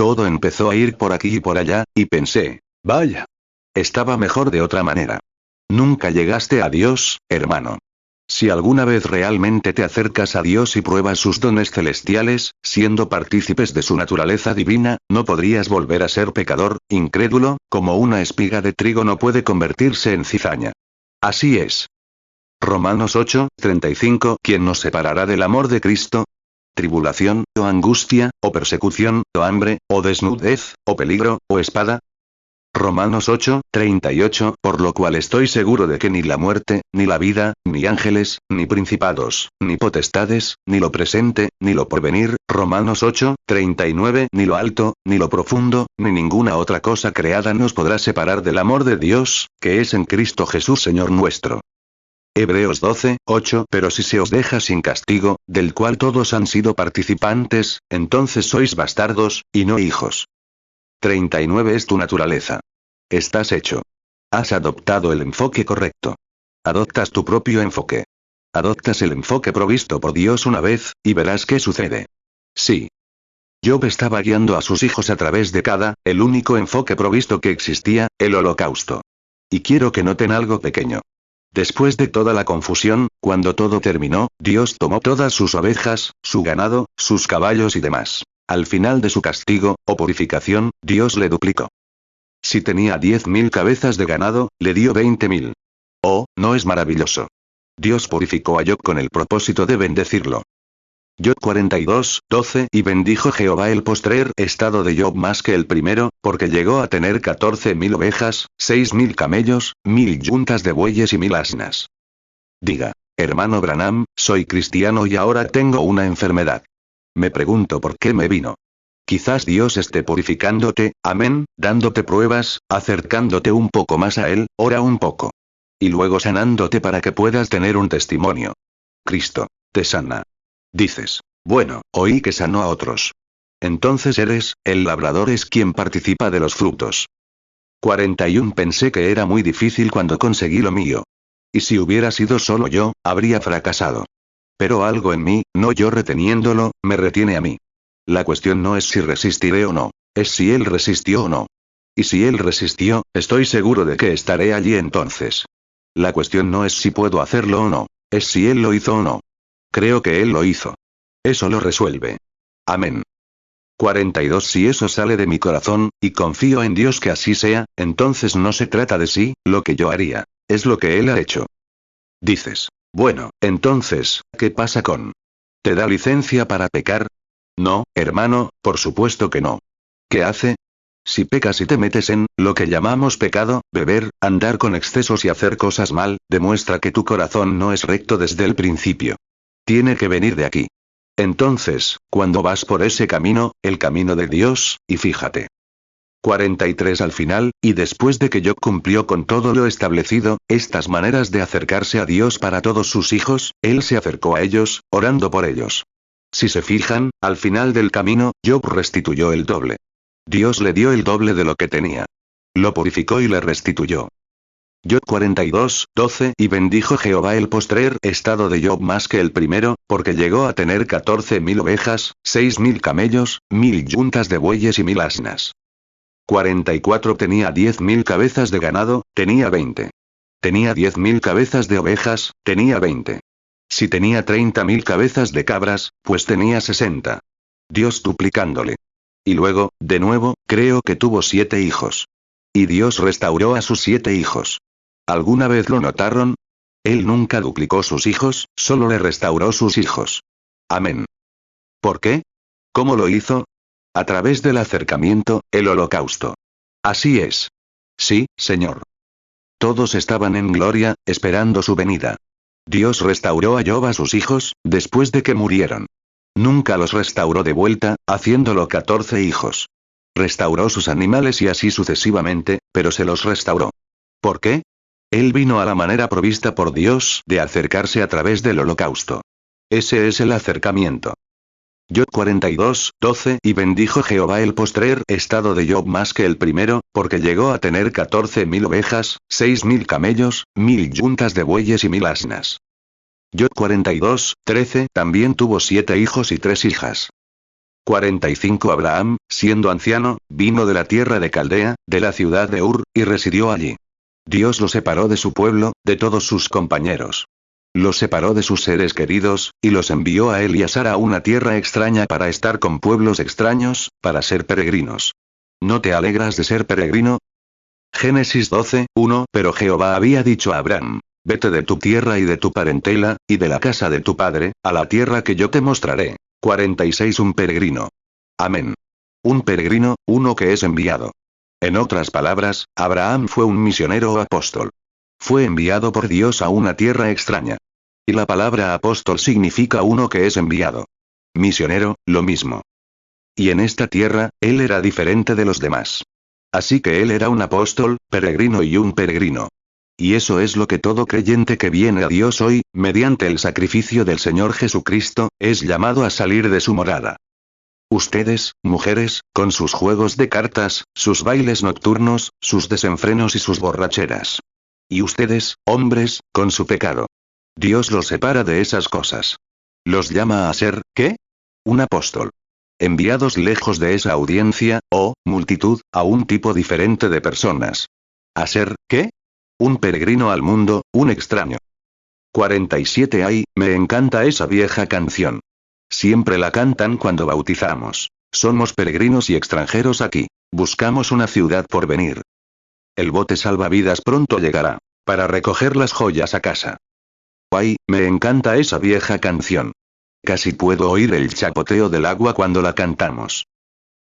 Todo empezó a ir por aquí y por allá, y pensé, vaya. Estaba mejor de otra manera. Nunca llegaste a Dios, hermano. Si alguna vez realmente te acercas a Dios y pruebas sus dones celestiales, siendo partícipes de su naturaleza divina, no podrías volver a ser pecador, incrédulo, como una espiga de trigo no puede convertirse en cizaña. Así es. Romanos 8:35. ¿Quién nos separará del amor de Cristo? ¿Tribulación, o angustia, o persecución, o hambre, o desnudez, o peligro, o espada? Romanos 8:38. Por lo cual estoy seguro de que ni la muerte, ni la vida, ni ángeles, ni principados, ni potestades, ni lo presente, ni lo porvenir, Romanos 8:39, ni lo alto, ni lo profundo, ni ninguna otra cosa creada nos podrá separar del amor de Dios, que es en Cristo Jesús Señor nuestro. Hebreos 12:8. Pero si se os deja sin castigo, del cual todos han sido participantes, entonces sois bastardos, y no hijos. 39 es tu naturaleza. Estás hecho. Has adoptado el enfoque correcto. Adoptas tu propio enfoque. Adoptas el enfoque provisto por Dios una vez, y verás qué sucede. Sí. Job estaba guiando a sus hijos a través de el único enfoque provisto que existía, el holocausto. Y quiero que noten algo pequeño. Después de toda la confusión, cuando todo terminó, Dios tomó todas sus ovejas, su ganado, sus caballos y demás. Al final de su castigo, o purificación, Dios le duplicó. Si tenía 10.000 cabezas de ganado, le dio 20.000. Oh, ¿no es maravilloso? Dios purificó a Job con el propósito de bendecirlo. Job 42:12. Y bendijo Jehová el postrer estado de Job más que el primero, porque llegó a tener 14.000 ovejas, 6.000 camellos, 1.000 yuntas de bueyes y 1.000 asnas. Diga, hermano Branham, soy cristiano y ahora tengo una enfermedad. Me pregunto por qué me vino. Quizás Dios esté purificándote, amén, dándote pruebas, acercándote un poco más a Él, ora un poco. Y luego sanándote para que puedas tener un testimonio. Cristo te sana. Dices, bueno, oí que sanó a otros. Entonces el labrador es quien participa de los frutos. 41. Pensé que era muy difícil cuando conseguí lo mío. Y si hubiera sido solo yo, habría fracasado. Pero algo en mí, no yo reteniéndolo, me retiene a mí. La cuestión no es si resistiré o no, es si él resistió o no. Y si él resistió, estoy seguro de que estaré allí entonces. La cuestión no es si puedo hacerlo o no, es si él lo hizo o no. Creo que él lo hizo. Eso lo resuelve. Amén. 42. Si eso sale de mi corazón, y confío en Dios que así sea, entonces no se trata de sí, lo que yo haría, es lo que él ha hecho. Dices, bueno, entonces, ¿qué pasa con? ¿Te da licencia para pecar? No, hermano, por supuesto que no. ¿Qué hace? Si pecas y te metes en lo que llamamos pecado, beber, andar con excesos y hacer cosas mal, demuestra que tu corazón no es recto desde el principio. Tiene que venir de aquí. Entonces, cuando vas por ese camino, el camino de Dios, y fíjate. 43 al final, y después de que Job cumplió con todo lo establecido, estas maneras de acercarse a Dios para todos sus hijos, él se acercó a ellos, orando por ellos. Si se fijan, al final del camino, Job restituyó el doble. Dios le dio el doble de lo que tenía. Lo purificó y le restituyó. Job 42:12. Y bendijo Jehová el postrer estado de Job más que el primero, porque llegó a tener 14.000 ovejas, 6.000 camellos, 1.000 yuntas de bueyes y 1.000 asnas. 44. Tenía 10.000 cabezas de ganado, tenía 20. Tenía 10.000 cabezas de ovejas, tenía 20. Si tenía 30.000 cabezas de cabras, pues tenía 60. Dios duplicándole. Y luego, de nuevo, creo que tuvo 7 hijos. Y Dios restauró a sus 7 hijos. ¿Alguna vez lo notaron? Él nunca duplicó sus hijos, solo le restauró sus hijos. Amén. ¿Por qué? ¿Cómo lo hizo? A través del acercamiento, el holocausto. Así es. Sí, Señor. Todos estaban en gloria, esperando su venida. Dios restauró a Job a sus hijos, después de que murieron. Nunca los restauró de vuelta, haciéndolo 14 hijos. Restauró sus animales y así sucesivamente, pero se los restauró. ¿Por qué? Él vino a la manera provista por Dios de acercarse a través del holocausto. Ese es el acercamiento. Job 42:12. Y bendijo Jehová el postrer estado de Job más que el primero, porque llegó a tener 14.000 ovejas, 6.000 camellos, 1.000 yuntas de bueyes y 1.000 asnas. Job 42:13. También tuvo 7 hijos y 3 hijas. 45. Abraham, siendo anciano, vino de la tierra de Caldea, de la ciudad de Ur, y residió allí. Dios lo separó de su pueblo, de todos sus compañeros. Los separó de sus seres queridos, y los envió a él y a Sara a una tierra extraña para estar con pueblos extraños, para ser peregrinos. ¿No te alegras de ser peregrino? Génesis 12:1 Pero Jehová había dicho a Abraham: Vete de tu tierra y de tu parentela, y de la casa de tu padre, a la tierra que yo te mostraré. 46 Un peregrino. Amén. Un peregrino, uno que es enviado. En otras palabras, Abraham fue un misionero o apóstol. Fue enviado por Dios a una tierra extraña. Y la palabra apóstol significa uno que es enviado. Misionero, lo mismo. Y en esta tierra, él era diferente de los demás. Así que él era un apóstol, peregrino y un peregrino. Y eso es lo que todo creyente que viene a Dios hoy, mediante el sacrificio del Señor Jesucristo, es llamado a salir de su morada. Ustedes, mujeres, con sus juegos de cartas, sus bailes nocturnos, sus desenfrenos y sus borracheras. Y ustedes, hombres, con su pecado. Dios los separa de esas cosas. Los llama a ser, ¿qué? Un apóstol. Enviados lejos de esa audiencia, o multitud, a un tipo diferente de personas. ¿A ser, qué? Un peregrino al mundo, un extraño. 47 Ay, me encanta esa vieja canción. Siempre la cantan cuando bautizamos. Somos peregrinos y extranjeros aquí. Buscamos una ciudad por venir. El bote salvavidas pronto llegará, para recoger las joyas a casa. Ay, me encanta esa vieja canción. Casi puedo oír el chapoteo del agua cuando la cantamos.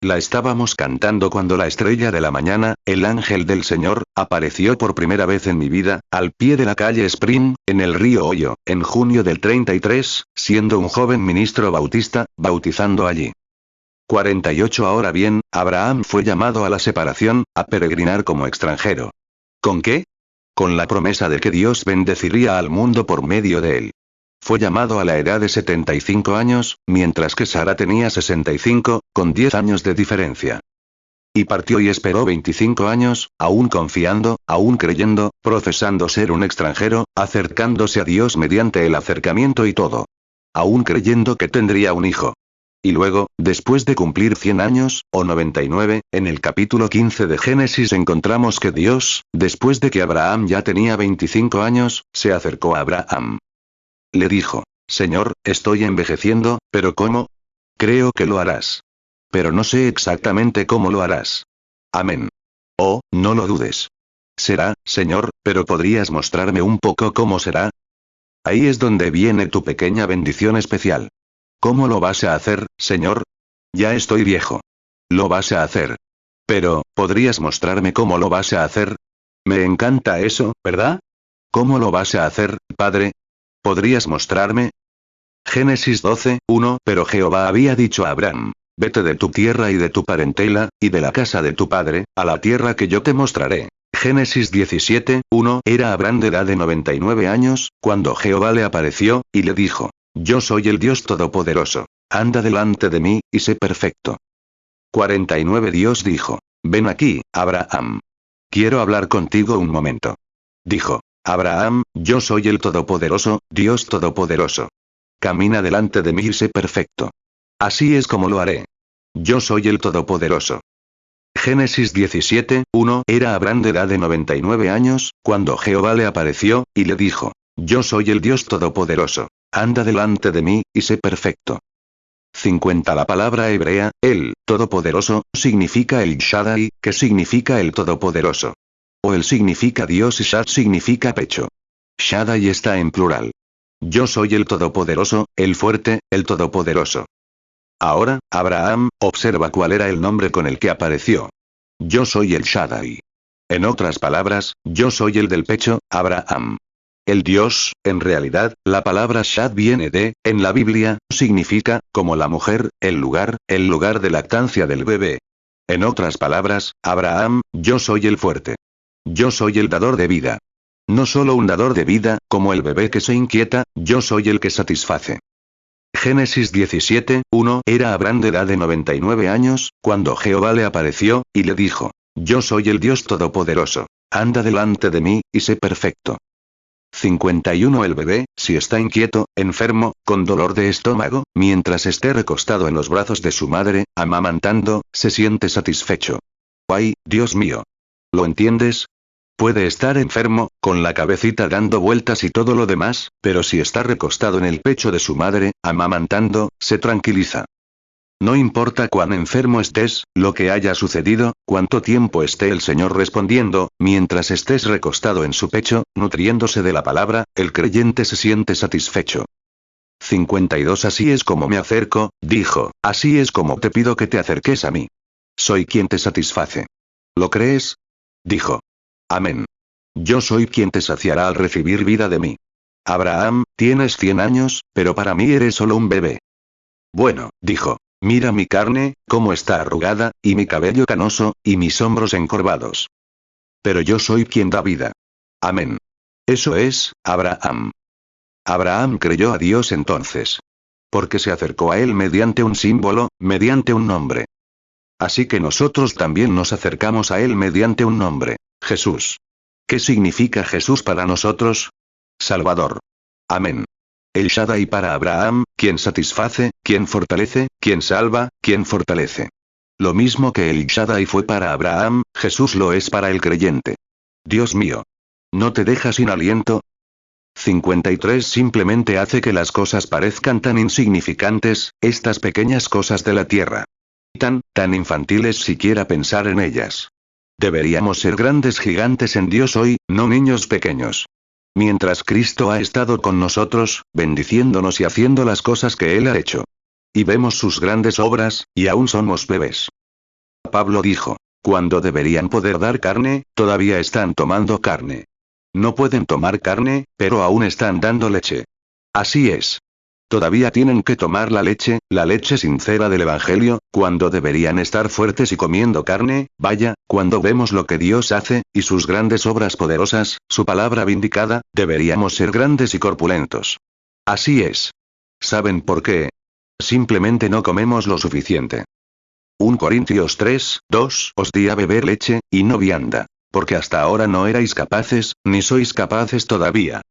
La estábamos cantando cuando la estrella de la mañana, el ángel del Señor, apareció por primera vez en mi vida, al pie de la calle Spring, en el río Hoyo, en junio del 33, siendo un joven ministro bautista, bautizando allí. 48 Ahora bien, Abraham fue llamado a la separación, a peregrinar como extranjero. ¿Con qué? Con la promesa de que Dios bendeciría al mundo por medio de él. Fue llamado a la edad de 75 años, mientras que Sara tenía 65, con 10 años de diferencia. Y partió y esperó 25 años, aún confiando, aún creyendo, profesando ser un extranjero, acercándose a Dios mediante el acercamiento y todo. Aún creyendo que tendría un hijo. Y luego, después de cumplir 100 años, o 99, en el capítulo 15 de Génesis encontramos que Dios, después de que Abraham ya tenía 25 años, se acercó a Abraham. Le dijo: Señor, estoy envejeciendo, pero ¿cómo? Creo que lo harás. Pero no sé exactamente cómo lo harás. Amén. Oh, no lo dudes. Será, Señor, pero ¿podrías mostrarme un poco cómo será? Ahí es donde viene tu pequeña bendición especial. ¿Cómo lo vas a hacer, Señor? Ya estoy viejo. Lo vas a hacer. Pero, ¿podrías mostrarme cómo lo vas a hacer? Me encanta eso, ¿verdad? ¿Cómo lo vas a hacer, Padre? ¿Podrías mostrarme? Génesis 12:1 Pero Jehová había dicho a Abraham: Vete de tu tierra y de tu parentela, y de la casa de tu padre, a la tierra que yo te mostraré. Génesis 17:1 Era Abraham de edad de 99 años, cuando Jehová le apareció, y le dijo: Yo soy el Dios Todopoderoso. Anda delante de mí, y sé perfecto. 49 Dios dijo: Ven aquí, Abraham. Quiero hablar contigo un momento. Dijo: Abraham, yo soy el Todopoderoso, Dios Todopoderoso. Camina delante de mí y sé perfecto. Así es como lo haré. Yo soy el Todopoderoso. Génesis 17:1 Era Abraham de edad de 99 años, cuando Jehová le apareció, y le dijo: Yo soy el Dios Todopoderoso. Anda delante de mí, y sé perfecto. 50 La palabra hebrea, el Todopoderoso, significa el Shaddai, que significa el Todopoderoso. O el significa Dios y Shad significa pecho. Shaddai está en plural. Yo soy el Todopoderoso, el fuerte, el Todopoderoso. Ahora, Abraham, observa cuál era el nombre con el que apareció. Yo soy el Shaddai. En otras palabras, yo soy el del pecho, Abraham. El Dios, en realidad, la palabra Shad viene de, en la Biblia, significa, como la mujer, el lugar de lactancia del bebé. En otras palabras, Abraham, yo soy el fuerte. Yo soy el dador de vida. No solo un dador de vida, como el bebé que se inquieta, yo soy el que satisface. Génesis 17:1 Era Abraham de edad de 99 años, cuando Jehová le apareció, y le dijo: Yo soy el Dios Todopoderoso. Anda delante de mí, y sé perfecto. 51 El bebé, si está inquieto, enfermo, con dolor de estómago, mientras esté recostado en los brazos de su madre, amamantando, se siente satisfecho. ¡Ay, Dios mío! ¿Lo entiendes? Puede estar enfermo, con la cabecita dando vueltas y todo lo demás, pero si está recostado en el pecho de su madre, amamantando, se tranquiliza. No importa cuán enfermo estés, lo que haya sucedido, cuánto tiempo esté el Señor respondiendo, mientras estés recostado en su pecho, nutriéndose de la palabra, el creyente se siente satisfecho. 52 Así es como me acerco, dijo, así es como te pido que te acerques a mí. Soy quien te satisface. ¿Lo crees? Dijo. Amén. Yo soy quien te saciará al recibir vida de mí. Abraham, tienes 100 años, pero para mí eres solo un bebé. Bueno, dijo. Mira mi carne, cómo está arrugada, y mi cabello canoso, y mis hombros encorvados. Pero yo soy quien da vida. Amén. Eso es, Abraham. Abraham creyó a Dios entonces. Porque se acercó a él mediante un símbolo, mediante un nombre. Así que nosotros también nos acercamos a él mediante un nombre, Jesús. ¿Qué significa Jesús para nosotros? Salvador. Amén. El Shaddai para Abraham, quien satisface, quien fortalece, quien salva, quien fortalece. Lo mismo que el Shaddai fue para Abraham, Jesús lo es para el creyente. Dios mío. ¿No te deja sin aliento? 53 Simplemente hace que las cosas parezcan tan insignificantes, estas pequeñas cosas de la tierra. Tan infantiles siquiera pensar en ellas. Deberíamos ser grandes gigantes en Dios hoy, no niños pequeños. Mientras Cristo ha estado con nosotros, bendiciéndonos y haciendo las cosas que Él ha hecho. Y vemos sus grandes obras, y aún somos bebés. Pablo dijo, cuando deberían poder dar carne, todavía están tomando carne. No pueden tomar carne, pero aún están dando leche. Así es. Todavía tienen que tomar la leche sincera del Evangelio, cuando deberían estar fuertes y comiendo carne, vaya, cuando vemos lo que Dios hace, y sus grandes obras poderosas, su palabra vindicada, deberíamos ser grandes y corpulentos. Así es. ¿Saben por qué? Simplemente no comemos lo suficiente. 1 Corintios 3, 2 Os di a beber leche, y no vianda. Porque hasta ahora no erais capaces, ni sois capaces todavía.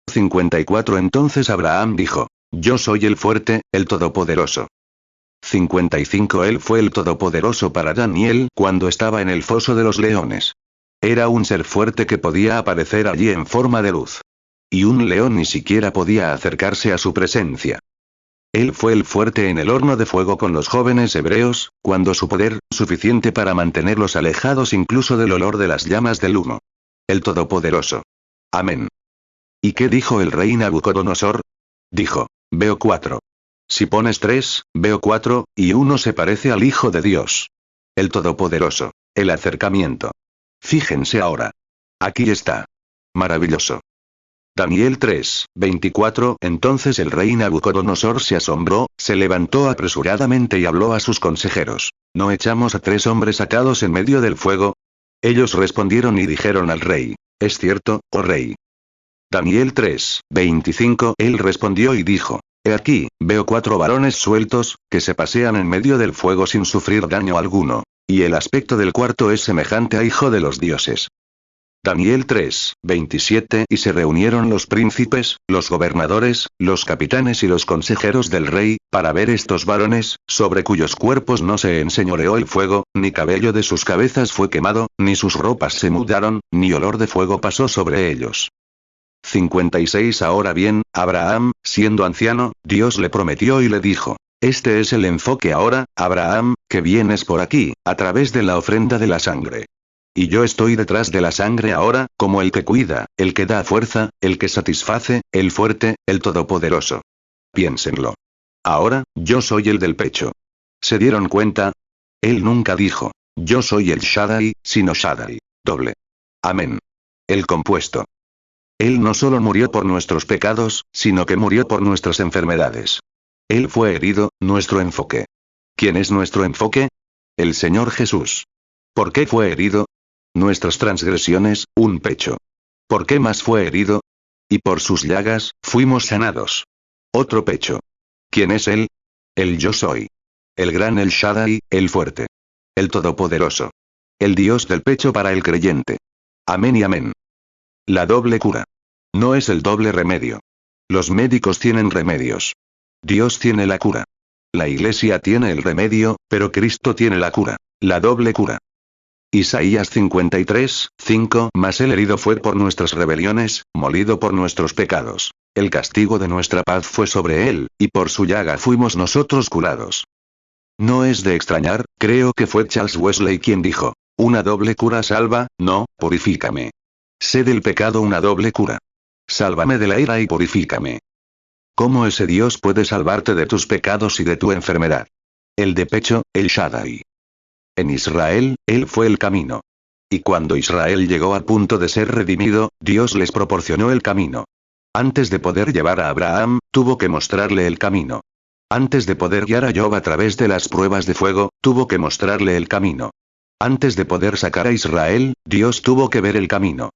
54 Entonces Abraham dijo, yo soy el fuerte, el todopoderoso. 55 Él fue el todopoderoso para Daniel cuando estaba en el foso de los leones. Era un ser fuerte que podía aparecer allí en forma de luz. Y un león ni siquiera podía acercarse a su presencia. Él fue el fuerte en el horno de fuego con los jóvenes hebreos, cuando su poder, suficiente para mantenerlos alejados incluso del olor de las llamas del humo. El Todopoderoso. Amén. ¿Y qué dijo el rey Nabucodonosor? Dijo, veo 4. Si pones 3, veo 4, y uno se parece al Hijo de Dios. El Todopoderoso. El acercamiento. Fíjense ahora. Aquí está. Maravilloso. Daniel 3, 24 Entonces el rey Nabucodonosor se asombró, se levantó apresuradamente y habló a sus consejeros. ¿No echamos a 3 hombres atados en medio del fuego? Ellos respondieron y dijeron al rey. Es cierto, oh rey. Daniel 3, 25 Él respondió y dijo. He aquí, veo 4 varones sueltos, que se pasean en medio del fuego sin sufrir daño alguno. Y el aspecto del cuarto es semejante a hijo de los dioses. Daniel 3, 27 Y se reunieron los príncipes, los gobernadores, los capitanes y los consejeros del rey, para ver estos varones, sobre cuyos cuerpos no se enseñoreó el fuego, ni cabello de sus cabezas fue quemado, ni sus ropas se mudaron, ni olor de fuego pasó sobre ellos. 56 Ahora bien, Abraham, siendo anciano, Dios le prometió y le dijo. Este es el enfoque ahora, Abraham, que vienes por aquí, a través de la ofrenda de la sangre. Y yo estoy detrás de la sangre ahora, como el que cuida, el que da fuerza, el que satisface, el fuerte, el todopoderoso. Piénsenlo. Ahora, yo soy el del pecho. ¿Se dieron cuenta? Él nunca dijo, yo soy el Shaddai, sino Shaddai. Doble. Amén. El compuesto. Él no solo murió por nuestros pecados, sino que murió por nuestras enfermedades. Él fue herido, nuestro enfoque. ¿Quién es nuestro enfoque? El Señor Jesús. ¿Por qué fue herido? Nuestras transgresiones, un pecho. ¿Por qué más fue herido? Y por sus llagas, fuimos sanados. Otro pecho. ¿Quién es Él? El yo soy. El gran El Shaddai, el fuerte. El todopoderoso. El Dios del pecho para el creyente. Amén y amén. La doble cura. No es el doble remedio. Los médicos tienen remedios. Dios tiene la cura. La iglesia tiene el remedio, pero Cristo tiene la cura. La doble cura. Isaías 53, 5. Mas el herido fue por nuestras rebeliones, molido por nuestros pecados. El castigo de nuestra paz fue sobre él, y por su llaga fuimos nosotros curados. No es de extrañar, creo que fue Charles Wesley quien dijo: una doble cura salva, no, purifícame. Sé del pecado una doble cura. Sálvame de la ira y purifícame. ¿Cómo ese Dios puede salvarte de tus pecados y de tu enfermedad? El de pecho, el Shaddai. En Israel, él fue el camino. Y cuando Israel llegó al punto de ser redimido, Dios les proporcionó el camino. Antes de poder llevar a Abraham, tuvo que mostrarle el camino. Antes de poder guiar a Job a través de las pruebas de fuego, tuvo que mostrarle el camino. Antes de poder sacar a Israel, Dios tuvo que ver el camino.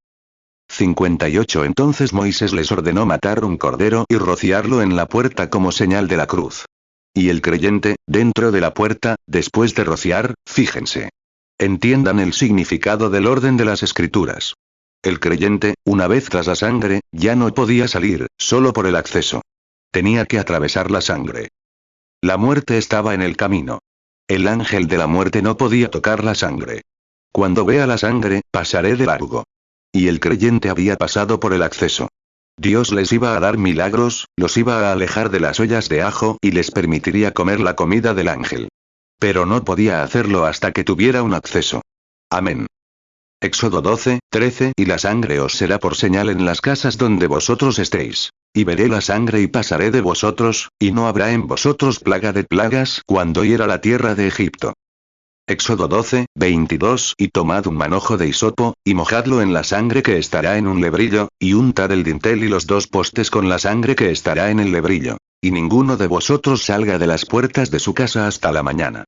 58. Entonces Moisés les ordenó matar un cordero y rociarlo en la puerta como señal de la cruz. Y el creyente, dentro de la puerta, después de rociar, fíjense. Entiendan el significado del orden de las escrituras. El creyente, una vez tras la sangre, ya no podía salir, solo por el acceso. Tenía que atravesar la sangre. La muerte estaba en el camino. El ángel de la muerte no podía tocar la sangre. Cuando vea la sangre, pasaré de largo. Y el creyente había pasado por el acceso. Dios les iba a dar milagros, los iba a alejar de las ollas de ajo y les permitiría comer la comida del ángel. Pero no podía hacerlo hasta que tuviera un acceso. Amén. Éxodo 12, 13. Y la sangre os será por señal en las casas donde vosotros estéis. Y veré la sangre y pasaré de vosotros, y no habrá en vosotros plaga de plagas cuando hiera la tierra de Egipto. Éxodo 12, 22. Y tomad un manojo de hisopo, y mojadlo en la sangre que estará en un lebrillo, y untad el dintel y los dos postes con la sangre que estará en el lebrillo. Y ninguno de vosotros salga de las puertas de su casa hasta la mañana.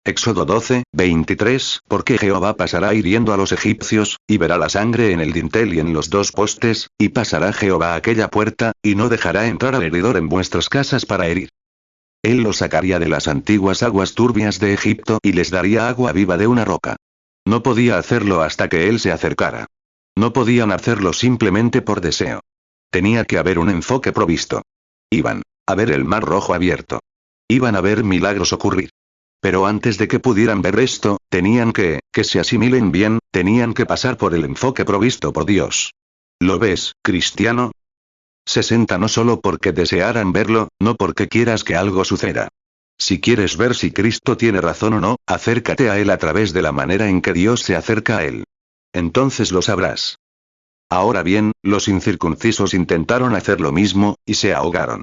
Éxodo 12, 23. Porque Jehová pasará hiriendo a los egipcios, y verá la sangre en el dintel y en los dos postes, y pasará Jehová aquella puerta, y no dejará entrar al heridor en vuestras casas para herir. Él los sacaría de las antiguas aguas turbias de Egipto y les daría agua viva de una roca. No podía hacerlo hasta que él se acercara. No podían hacerlo simplemente por deseo. Tenía que haber un enfoque provisto. Iban a ver el mar rojo abierto. Iban a ver milagros ocurrir. Pero antes de que pudieran ver esto, tenían que se asimilen bien, tenían que pasar por el enfoque provisto por Dios. ¿Lo ves, cristiano? 60. No solo porque desearan verlo, no porque quieras que algo suceda. Si quieres ver si Cristo tiene razón o no, acércate a Él a través de la manera en que Dios se acerca a Él. Entonces lo sabrás. Ahora bien, los incircuncisos intentaron hacer lo mismo, y se ahogaron.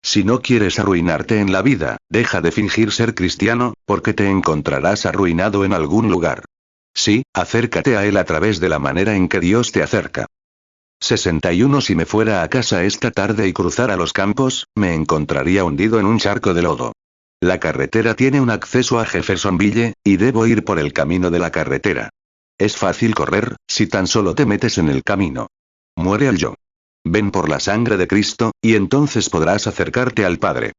Si no quieres arruinarte en la vida, deja de fingir ser cristiano, porque te encontrarás arruinado en algún lugar. Sí, acércate a Él a través de la manera en que Dios te acerca. 61. Si me fuera a casa esta tarde y cruzara los campos, me encontraría hundido en un charco de lodo. La carretera tiene un acceso a Jeffersonville, y debo ir por el camino de la carretera. Es fácil correr, si tan solo te metes en el camino. Muere al yo. Ven por la sangre de Cristo, y entonces podrás acercarte al Padre.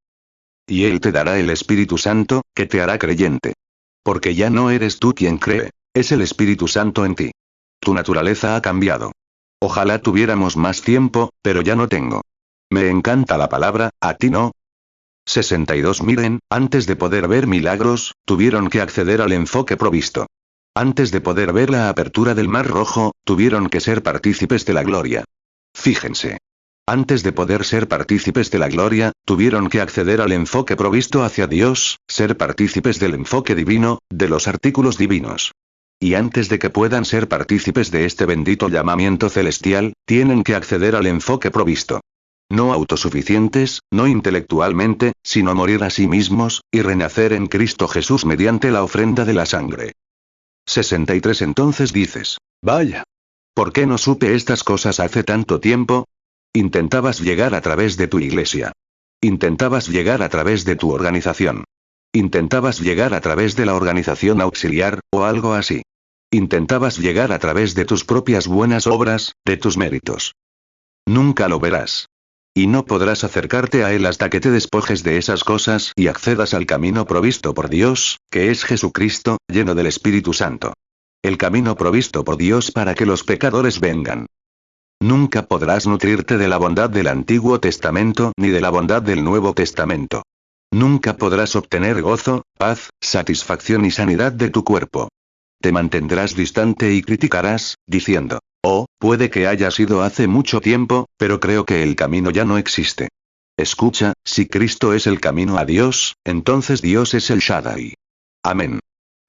Y Él te dará el Espíritu Santo, que te hará creyente. Porque ya no eres tú quien cree, es el Espíritu Santo en ti. Tu naturaleza ha cambiado. Ojalá tuviéramos más tiempo, pero ya no tengo. Me encanta la palabra, ¿a ti no? 62. Miren, antes de poder ver milagros, tuvieron que acceder al enfoque provisto. Antes de poder ver la apertura del Mar Rojo, tuvieron que ser partícipes de la gloria. Fíjense. Antes de poder ser partícipes de la gloria, tuvieron que acceder al enfoque provisto hacia Dios, ser partícipes del enfoque divino, de los artículos divinos. Y antes de que puedan ser partícipes de este bendito llamamiento celestial, tienen que acceder al enfoque provisto. No autosuficientes, no intelectualmente, sino morir a sí mismos, y renacer en Cristo Jesús mediante la ofrenda de la sangre. 63. Entonces dices, vaya. ¿Por qué no supe estas cosas hace tanto tiempo? Intentabas llegar a través de tu iglesia. Intentabas llegar a través de tu organización. Intentabas llegar a través de la organización auxiliar, o algo así. Intentabas llegar a través de tus propias buenas obras, de tus méritos. Nunca lo verás. Y no podrás acercarte a Él hasta que te despojes de esas cosas y accedas al camino provisto por Dios, que es Jesucristo, lleno del Espíritu Santo. El camino provisto por Dios para que los pecadores vengan. Nunca podrás nutrirte de la bondad del Antiguo Testamento ni de la bondad del Nuevo Testamento. Nunca podrás obtener gozo, paz, satisfacción y sanidad de tu cuerpo. Te mantendrás distante y criticarás, diciendo, oh, puede que haya sido hace mucho tiempo, pero creo que el camino ya no existe. Escucha, si Cristo es el camino a Dios, entonces Dios es el Shaddai. Amén.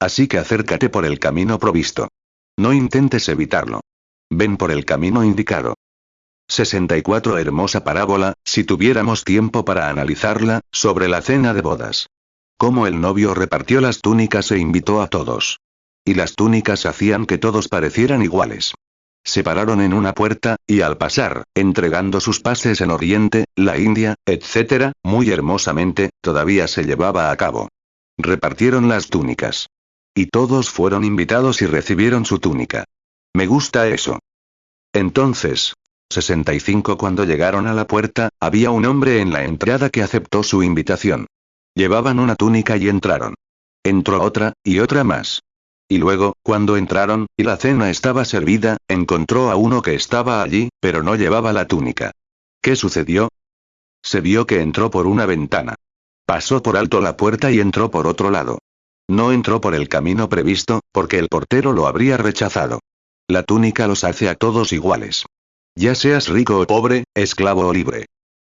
Así que acércate por el camino provisto. No intentes evitarlo. Ven por el camino indicado. 64 Hermosa parábola, si tuviéramos tiempo para analizarla, sobre la cena de bodas. Cómo el novio repartió las túnicas e invitó a todos. Y las túnicas hacían que todos parecieran iguales. Se pararon en una puerta, y al pasar, entregando sus pases en Oriente, la India, etc., muy hermosamente, todavía se llevaba a cabo. Repartieron las túnicas. Y todos fueron invitados y recibieron su túnica. Me gusta eso. Entonces, 65 Cuando llegaron a la puerta, había un hombre en la entrada que aceptó su invitación. Llevaban una túnica y entraron. Entró otra, y otra más. Y luego, cuando entraron, y la cena estaba servida, encontró a uno que estaba allí, pero no llevaba la túnica. ¿Qué sucedió? Se vio que entró por una ventana. Pasó por alto la puerta y entró por otro lado. No entró por el camino previsto, porque el portero lo habría rechazado. La túnica los hace a todos iguales. Ya seas rico o pobre, esclavo o libre.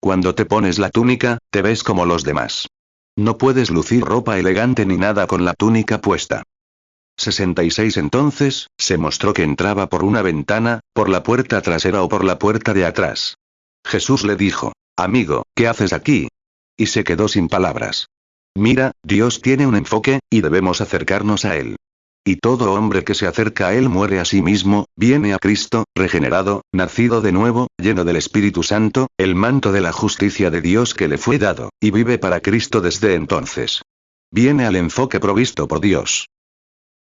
Cuando te pones la túnica, te ves como los demás. No puedes lucir ropa elegante ni nada con la túnica puesta. 66 Entonces, se mostró que entraba por una ventana, por la puerta trasera o por la puerta de atrás. Jesús le dijo, amigo, ¿qué haces aquí? Y se quedó sin palabras. Mira, Dios tiene un enfoque, y debemos acercarnos a Él. Y todo hombre que se acerca a Él muere a sí mismo, viene a Cristo, regenerado, nacido de nuevo, lleno del Espíritu Santo, el manto de la justicia de Dios que le fue dado, y vive para Cristo desde entonces. Viene al enfoque provisto por Dios.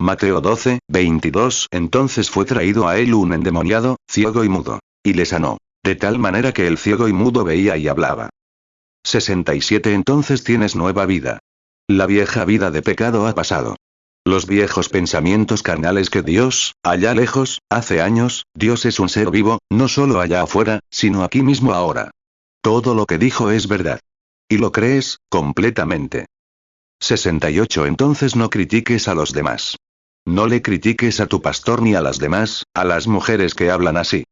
Mateo 12, 22 Entonces fue traído a él un endemoniado, ciego y mudo. Y le sanó. De tal manera que el ciego y mudo veía y hablaba. 67 Entonces tienes nueva vida. La vieja vida de pecado ha pasado. Los viejos pensamientos carnales que Dios, allá lejos, hace años, Dios es un ser vivo, no solo allá afuera, sino aquí mismo ahora. Todo lo que dijo es verdad. ¿Y lo crees, completamente? 68 Entonces no critiques a los demás. No le critiques a tu pastor ni a las demás, a las mujeres que hablan así.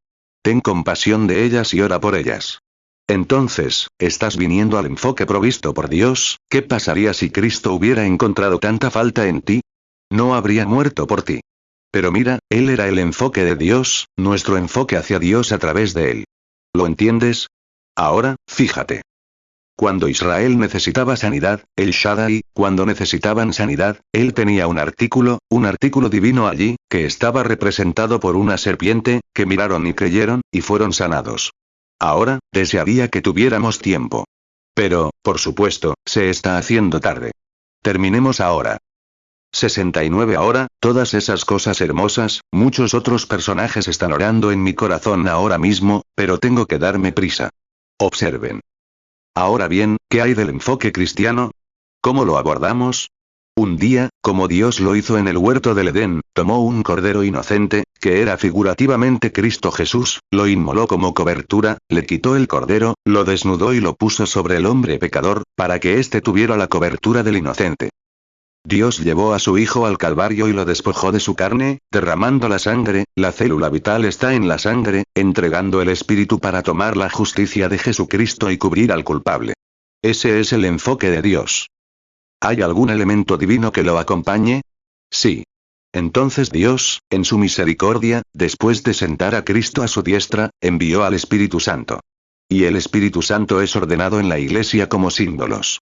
Ten compasión de ellas y ora por ellas. Entonces, ¿estás viniendo al enfoque provisto por Dios? ¿Qué pasaría si Cristo hubiera encontrado tanta falta en ti? No habría muerto por ti. Pero mira, Él era el enfoque de Dios, nuestro enfoque hacia Dios a través de Él. ¿Lo entiendes? Ahora, fíjate. Cuando Israel necesitaba sanidad, el Shaddai, cuando necesitaban sanidad, él tenía un artículo divino allí, que estaba representado por una serpiente, que miraron y creyeron, y fueron sanados. Ahora, desearía que tuviéramos tiempo. Pero, por supuesto, se está haciendo tarde. Terminemos ahora. 69 Ahora, todas esas cosas hermosas, muchos otros personajes están orando en mi corazón ahora mismo, pero tengo que darme prisa. Observen. Ahora bien, ¿qué hay del enfoque cristiano? ¿Cómo lo abordamos? Un día, como Dios lo hizo en el huerto del Edén, tomó un cordero inocente, que era figurativamente Cristo Jesús, lo inmoló como cobertura, le quitó el cordero, lo desnudó y lo puso sobre el hombre pecador, para que éste tuviera la cobertura del inocente. Dios llevó a su Hijo al Calvario y lo despojó de su carne, derramando la sangre, la célula vital está en la sangre, entregando el Espíritu para tomar la justicia de Jesucristo y cubrir al culpable. Ese es el enfoque de Dios. ¿Hay algún elemento divino que lo acompañe? Sí. Entonces Dios, en su misericordia, después de sentar a Cristo a su diestra, envió al Espíritu Santo. Y el Espíritu Santo es ordenado en la Iglesia como símbolos.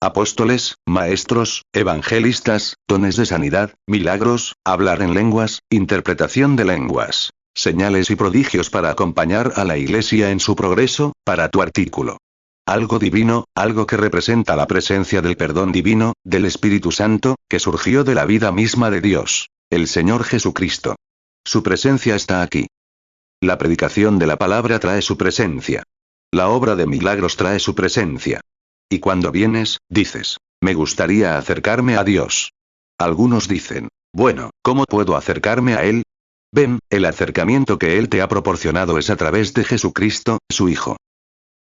Apóstoles, maestros, evangelistas, dones de sanidad, milagros, hablar en lenguas, interpretación de lenguas, señales y prodigios para acompañar a la Iglesia en su progreso, para tu artículo. Algo divino, algo que representa la presencia del perdón divino, del Espíritu Santo, que surgió de la vida misma de Dios, el Señor Jesucristo. Su presencia está aquí. La predicación de la palabra trae su presencia. La obra de milagros trae su presencia. Y cuando vienes, dices, me gustaría acercarme a Dios. Algunos dicen, bueno, ¿cómo puedo acercarme a Él? Ven, el acercamiento que Él te ha proporcionado es a través de Jesucristo, su Hijo.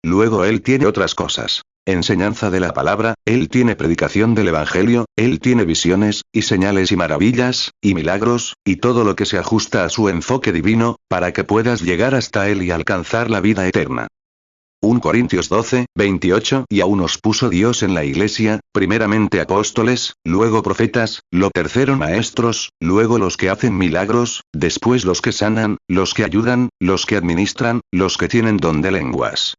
Luego Él tiene otras cosas. Enseñanza de la palabra, él tiene predicación del evangelio, él tiene visiones, y señales y maravillas, y milagros, y todo lo que se ajusta a su enfoque divino, para que puedas llegar hasta él y alcanzar la vida eterna. 1 Corintios 12, 28. Y aún os puso Dios en la iglesia, primeramente apóstoles, luego profetas, lo tercero maestros, luego los que hacen milagros, después los que sanan, los que ayudan, los que administran, los que tienen don de lenguas.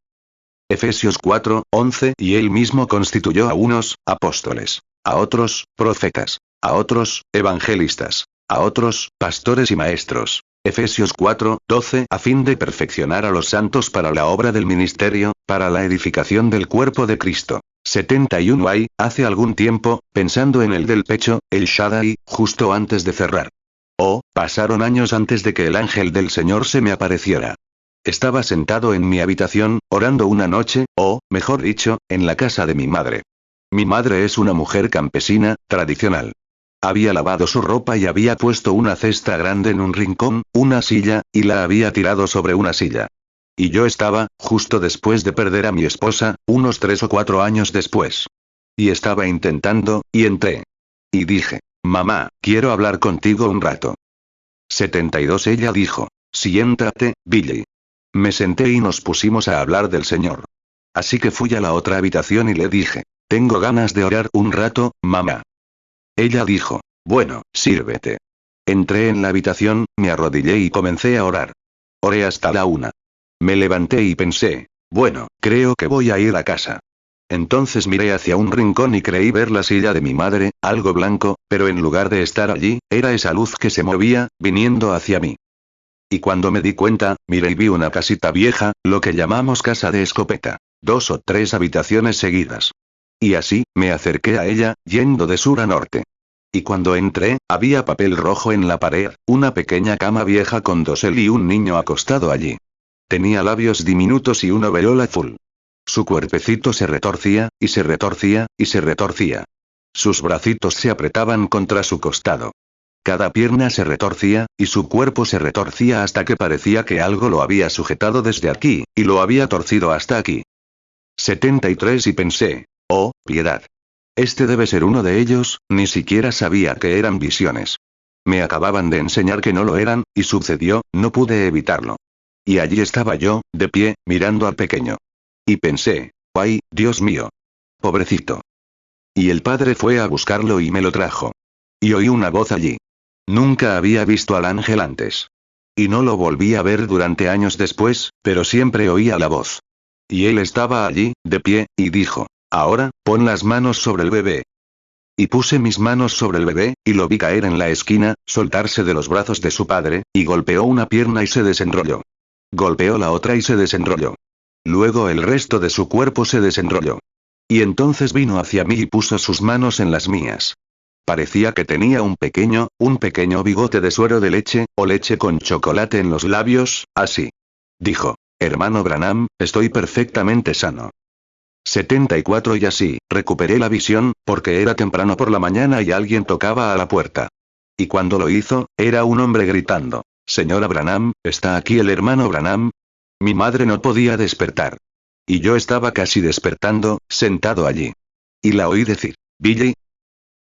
Efesios 4, 11. Y él mismo constituyó a unos, apóstoles, a otros, profetas, a otros, evangelistas, a otros, pastores y maestros. Efesios 4, 12. A fin de perfeccionar a los santos para la obra del ministerio, para la edificación del cuerpo de Cristo. 71. Hace algún tiempo, pensando en el del pecho, el Shaddai, justo antes de cerrar. Pasaron años antes de que el ángel del Señor se me apareciera. Estaba sentado en mi habitación, orando una noche, o, mejor dicho, en la casa de mi madre. Mi madre es una mujer campesina, tradicional. Había lavado su ropa y había puesto una cesta grande en un rincón, una silla, y la había tirado sobre una silla. Y yo estaba, justo después de perder a mi esposa, unos 3 o 4 años después. Y estaba intentando, y entré. Y dije, mamá, quiero hablar contigo un rato. 72. Ella dijo, siéntate, Billy. Me senté y nos pusimos a hablar del Señor. Así que fui a la otra habitación y le dije, tengo ganas de orar un rato, mamá. Ella dijo, bueno, sírvete. Entré en la habitación, me arrodillé y comencé a orar. Oré hasta la 1. Me levanté y pensé, bueno, creo que voy a ir a casa. Entonces miré hacia un rincón y creí ver la silla de mi madre, algo blanco, pero en lugar de estar allí, era esa luz que se movía, viniendo hacia mí. Y cuando me di cuenta, miré y vi una casita vieja, lo que llamamos casa de escopeta. 2 o 3 habitaciones seguidas. Y así, me acerqué a ella, yendo de sur a norte. Y cuando entré, había papel rojo en la pared, una pequeña cama vieja con dosel y un niño acostado allí. Tenía labios diminutos y un overol azul. Su cuerpecito se retorcía, y se retorcía, y se retorcía. Sus bracitos se apretaban contra su costado. Cada pierna se retorcía, y su cuerpo se retorcía hasta que parecía que algo lo había sujetado desde aquí, y lo había torcido hasta aquí. 73. Y pensé, oh, piedad. Este debe ser uno de ellos, ni siquiera sabía que eran visiones. Me acababan de enseñar que no lo eran, y sucedió, no pude evitarlo. Y allí estaba yo, de pie, mirando al pequeño. Y pensé, ay, Dios mío. Pobrecito. Y el padre fue a buscarlo y me lo trajo. Y oí una voz allí. Nunca había visto al ángel antes. Y no lo volví a ver durante años después, pero siempre oía la voz. Y él estaba allí, de pie, y dijo, ahora, pon las manos sobre el bebé. Y puse mis manos sobre el bebé, y lo vi caer en la esquina, soltarse de los brazos de su padre, y golpeó una pierna y se desenrolló. Golpeó la otra y se desenrolló. Luego el resto de su cuerpo se desenrolló. Y entonces vino hacia mí y puso sus manos en las mías. Parecía que tenía un pequeño bigote de suero de leche, o leche con chocolate en los labios, así. Dijo, hermano Branham, estoy perfectamente sano. 74. Y así, recuperé la visión, porque era temprano por la mañana y alguien tocaba a la puerta. Y cuando lo hizo, era un hombre gritando, señora Branham, ¿está aquí el hermano Branham? Mi madre no podía despertar. Y yo estaba casi despertando, sentado allí. Y la oí decir, Billy.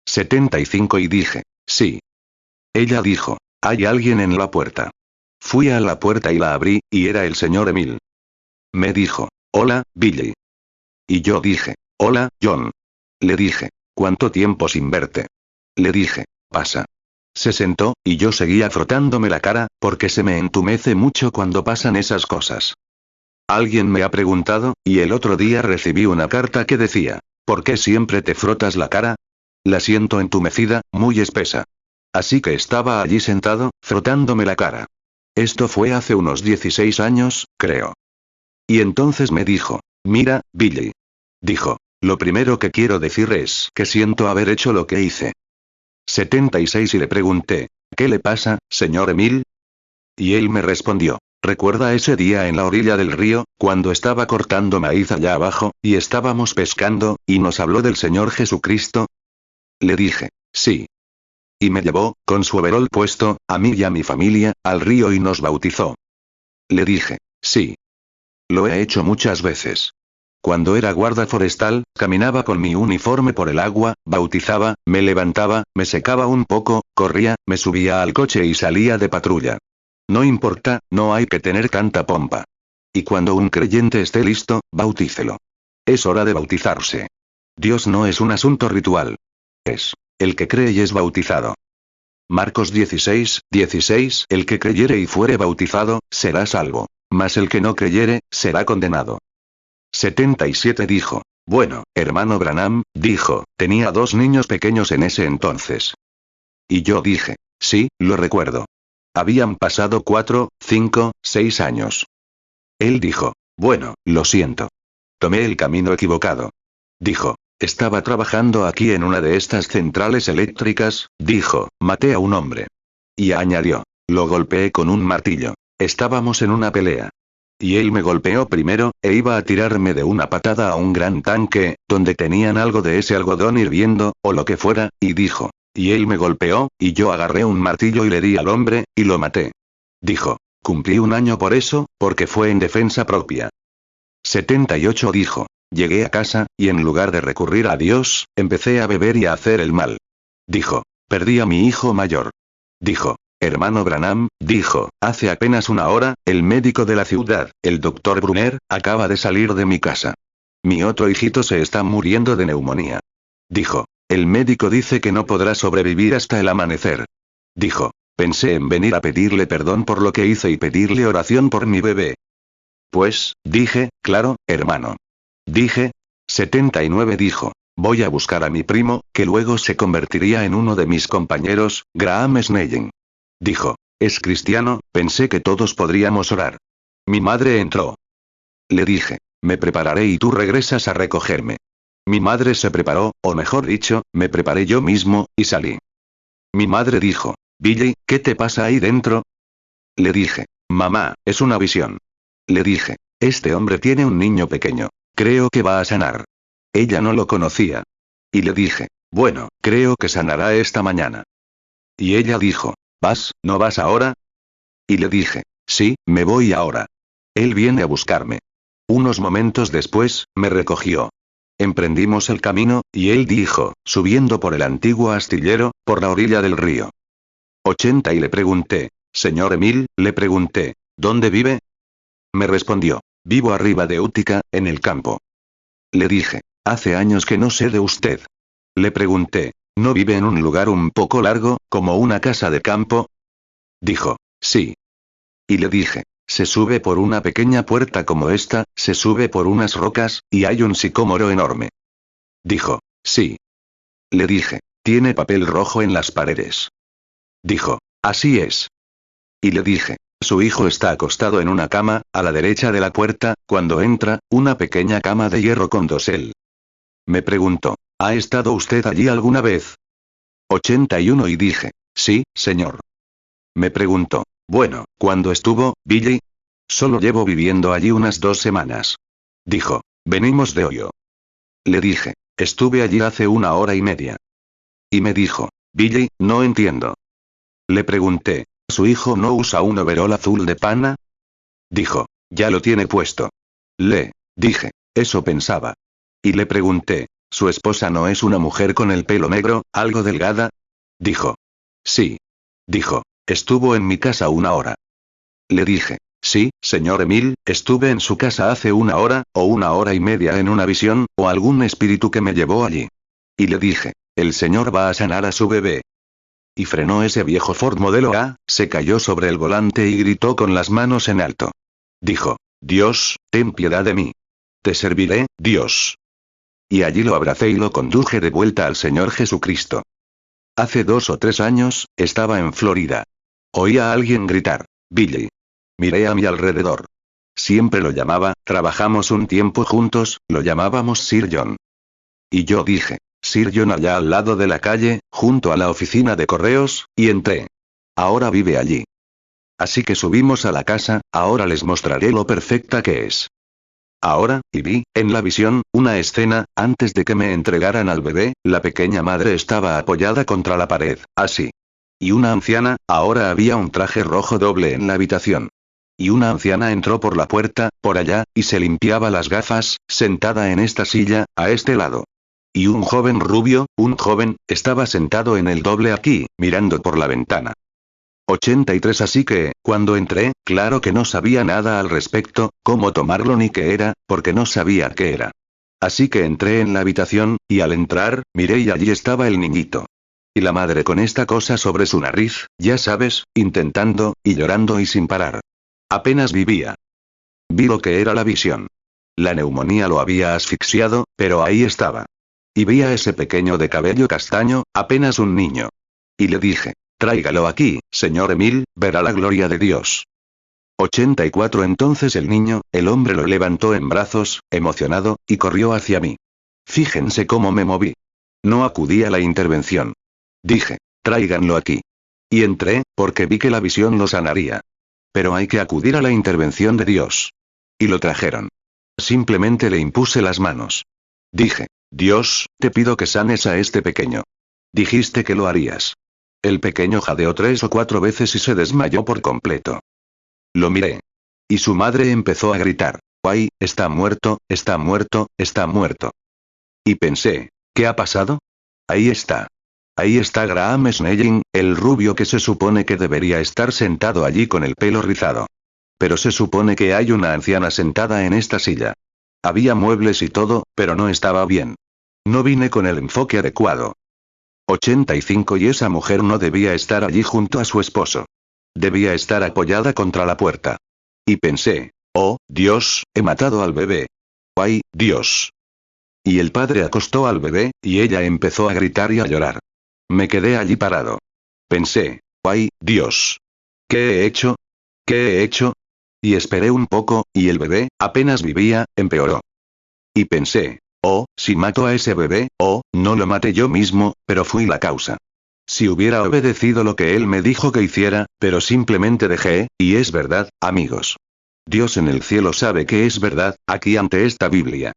75. Y dije, sí. Ella dijo, hay alguien en la puerta. Fui a la puerta y la abrí, y era el señor Emil. Me dijo, hola, Billy. Y yo dije, hola, John. Le dije, ¿cuánto tiempo sin verte? Le dije, pasa. Se sentó, y yo seguía frotándome la cara, porque se me entumece mucho cuando pasan esas cosas. Alguien me ha preguntado, y el otro día recibí una carta que decía, ¿por qué siempre te frotas la cara? La siento entumecida, muy espesa. Así que estaba allí sentado, frotándome la cara. Esto fue hace unos 16 años, creo. Y entonces me dijo, mira, Billy. Dijo, lo primero que quiero decir es que siento haber hecho lo que hice. 76. Y le pregunté, ¿qué le pasa, señor Emil? Y él me respondió, ¿recuerda ese día en la orilla del río, cuando estaba cortando maíz allá abajo, y estábamos pescando, y nos habló del Señor Jesucristo? Le dije, sí. Y me llevó, con su overol puesto, a mí y a mi familia, al río y nos bautizó. Le dije, sí. Lo he hecho muchas veces. Cuando era guarda forestal, caminaba con mi uniforme por el agua, bautizaba, me levantaba, me secaba un poco, corría, me subía al coche y salía de patrulla. No importa, no hay que tener tanta pompa. Y cuando un creyente esté listo, bautícelo. Es hora de bautizarse. Dios no es un asunto ritual. Es el que cree y es bautizado. Marcos 16:16 El que creyere y fuere bautizado, será salvo. Mas el que no creyere, será condenado. 77 dijo. Bueno, hermano Branham, dijo, tenía 2 niños pequeños en ese entonces. Y yo dije, sí, lo recuerdo. Habían pasado 4, 5, 6 años. Él dijo, bueno, lo siento. Tomé el camino equivocado. Dijo, estaba trabajando aquí en una de estas centrales eléctricas, dijo, maté a un hombre. Y añadió, lo golpeé con un martillo. Estábamos en una pelea. Y él me golpeó primero, e iba a tirarme de una patada a un gran tanque, donde tenían algo de ese algodón hirviendo, o lo que fuera, y dijo. Y él me golpeó, y yo agarré un martillo y le di al hombre, y lo maté. Dijo. Cumplí 1 año por eso, porque fue en defensa propia. 78 dijo. Llegué a casa, y en lugar de recurrir a Dios, empecé a beber y a hacer el mal. Dijo. Perdí a mi hijo mayor. Dijo. Hermano Branham, dijo, hace apenas 1 hora, el médico de la ciudad, el doctor Brunner, acaba de salir de mi casa. Mi otro hijito se está muriendo de neumonía. Dijo. El médico dice que no podrá sobrevivir hasta el amanecer. Dijo. Pensé en venir a pedirle perdón por lo que hice y pedirle oración por mi bebé. Pues, dije, claro, hermano. Dije. 79 dijo. Voy a buscar a mi primo, que luego se convertiría en uno de mis compañeros, Graham Snelling. Dijo. Es cristiano, pensé que todos podríamos orar. Mi madre entró. Le dije. Me prepararé y tú regresas a recogerme. Mi madre se preparó, o mejor dicho, me preparé yo mismo, y salí. Mi madre dijo. Billy, ¿qué te pasa ahí dentro? Le dije. Mamá, es una visión. Le dije. Este hombre tiene un niño pequeño. Creo que va a sanar. Ella no lo conocía. Y le dije. Bueno, creo que sanará esta mañana. Y ella dijo. ¿Vas, no vas ahora? Y le dije. Sí, me voy ahora. Él viene a buscarme. Unos momentos después, me recogió. Emprendimos el camino, y él dijo, subiendo por el antiguo astillero, por la orilla del río. 80 y le pregunté. Señor Emil, le pregunté. ¿Dónde vive? Me respondió. Vivo arriba de Utica, en el campo. Le dije. Hace años que no sé de usted. Le pregunté. ¿No vive en un lugar un poco largo, como una casa de campo? Dijo. Sí. Y le dije. Se sube por una pequeña puerta como esta, se sube por unas rocas, y hay un sicómoro enorme. Dijo. Sí. Le dije. Tiene papel rojo en las paredes. Dijo. Así es. Y le dije. Su hijo está acostado en una cama, a la derecha de la puerta, cuando entra, una pequeña cama de hierro con dosel. Me preguntó. ¿Ha estado usted allí alguna vez? 81 y dije. Sí, señor. Me preguntó. Bueno, ¿cuándo estuvo, Billy? Solo llevo viviendo allí unas 2 semanas. Dijo. Venimos de Ohio. Le dije. Estuve allí hace 1 hora y media. Y me dijo. Billy, no entiendo. Le pregunté. ¿Su hijo no usa un overol azul de pana? Dijo. Ya lo tiene puesto. Dije. Eso pensaba. Y le pregunté. ¿Su esposa no es una mujer con el pelo negro, algo delgada? Dijo. Sí. Dijo. Estuvo en mi casa 1 hora. Le dije. Sí, señor Emil, estuve en su casa hace 1 hora, o 1 hora y media en una visión, o algún espíritu que me llevó allí. Y le dije. El señor va a sanar a su bebé. Y frenó ese viejo Ford modelo A, se cayó sobre el volante y gritó con las manos en alto. Dijo. Dios, ten piedad de mí. Te serviré, Dios. Y allí lo abracé y lo conduje de vuelta al Señor Jesucristo. Hace 2 o 3 años, estaba en Florida. Oí a alguien gritar. Billy. Miré a mi alrededor. Siempre lo llamaba, trabajamos un tiempo juntos, lo llamábamos Sir John. Y yo dije. Sir John allá al lado de la calle, junto a la oficina de correos, y entré. Ahora vive allí. Así que subimos a la casa, ahora les mostraré lo perfecta que es. Ahora, y vi, en la visión, una escena, antes de que me entregaran al bebé, la pequeña madre estaba apoyada contra la pared, así. Y una anciana, ahora había un traje rojo doble en la habitación. Y una anciana entró por la puerta, por allá, y se limpiaba las gafas, sentada en esta silla, a este lado. Y un joven rubio, estaba sentado en el doble aquí, mirando por la ventana. 83 Así que, cuando entré, claro que no sabía nada al respecto, cómo tomarlo ni qué era, porque no sabía qué era. Así que entré en la habitación, y al entrar, miré y allí estaba el niñito. Y la madre con esta cosa sobre su nariz, ya sabes, intentando, y llorando y sin parar. Apenas vivía. Vi lo que era la visión. La neumonía lo había asfixiado, pero ahí estaba. Y vi a ese pequeño de cabello castaño, apenas un niño. Y le dije, tráigalo aquí, señor Emil, verá la gloria de Dios. 84 Entonces el niño, el hombre lo levantó en brazos, emocionado, y corrió hacia mí. Fíjense cómo me moví. No acudí a la intervención. Dije, tráiganlo aquí. Y entré, porque vi que la visión lo sanaría. Pero hay que acudir a la intervención de Dios. Y lo trajeron. Simplemente le impuse las manos. Dije, Dios, te pido que sanes a este pequeño. Dijiste que lo harías. El pequeño jadeó 3 o 4 veces y se desmayó por completo. Lo miré. Y su madre empezó a gritar, ¡ay, está muerto, está muerto, está muerto! Y pensé, ¿qué ha pasado? Ahí está. Ahí está Graham Snelling, el rubio que se supone que debería estar sentado allí con el pelo rizado. Pero se supone que hay una anciana sentada en esta silla. Había muebles y todo, pero no estaba bien. No vine con el enfoque adecuado. 85 Y esa mujer no debía estar allí junto a su esposo. Debía estar apoyada contra la puerta. Y pensé, oh, Dios, he matado al bebé. ¡Ay, Dios! Y el padre acostó al bebé, y ella empezó a gritar y a llorar. Me quedé allí parado. Pensé, ¡ay, Dios! ¿Qué he hecho? ¿Qué he hecho? Y esperé un poco, y el bebé, apenas vivía, empeoró. Y pensé, oh, si mato a ese bebé, oh, no lo maté yo mismo, pero fui la causa. Si hubiera obedecido lo que él me dijo que hiciera, pero simplemente dejé, y es verdad, amigos. Dios en el cielo sabe que es verdad, aquí ante esta Biblia.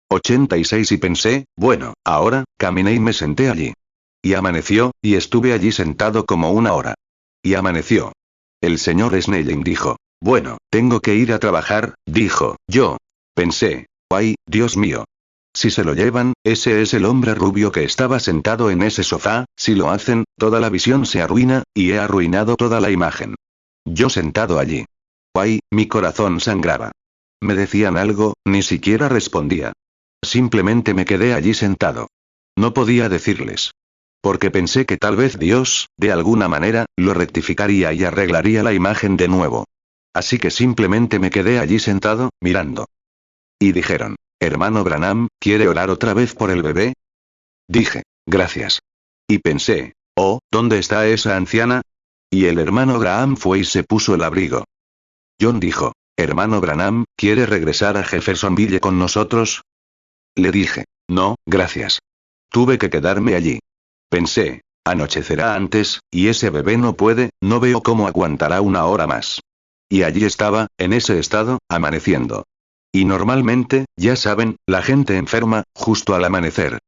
86 Y pensé, bueno, ahora, caminé y me senté allí. Y amaneció, y estuve allí sentado como 1 hora. Y amaneció. El señor Snelling dijo, bueno, tengo que ir a trabajar, dijo, yo. Pensé, ay, Dios mío. Si se lo llevan, ese es el hombre rubio que estaba sentado en ese sofá, si lo hacen, toda la visión se arruina, y he arruinado toda la imagen. Yo sentado allí. Ay, mi corazón sangraba. Me decían algo, ni siquiera respondía. Simplemente me quedé allí sentado. No podía decirles. Porque pensé que tal vez Dios, de alguna manera, lo rectificaría y arreglaría la imagen de nuevo. Así que simplemente me quedé allí sentado, mirando. Y dijeron, hermano Branham, ¿quiere orar otra vez por el bebé? Dije, gracias. Y pensé, oh, ¿dónde está esa anciana? Y el hermano Graham fue y se puso el abrigo. John dijo, hermano Branham, ¿quiere regresar a Jeffersonville con nosotros? Le dije, no, gracias. Tuve que quedarme allí. Pensé, anochecerá antes, y ese bebé no puede, no veo cómo aguantará 1 hora más. Y allí estaba, en ese estado, amaneciendo. Y normalmente, ya saben, la gente enferma, justo al amanecer.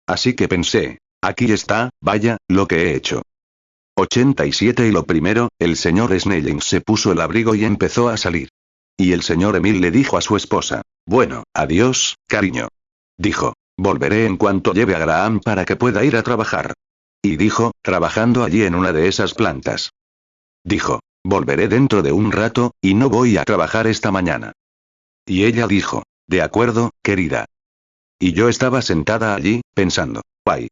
Así que pensé, aquí está, vaya, lo que he hecho. 87 Y lo primero, el señor Snelling se puso el abrigo y empezó a salir. Y el señor Emil le dijo a su esposa, bueno, adiós, cariño. Dijo, volveré en cuanto lleve a Graham para que pueda ir a trabajar. Y dijo, trabajando allí en una de esas plantas. Dijo, volveré dentro de un rato, y no voy a trabajar esta mañana. Y ella dijo, de acuerdo, querida. Y yo estaba sentada allí, pensando, ¡ay!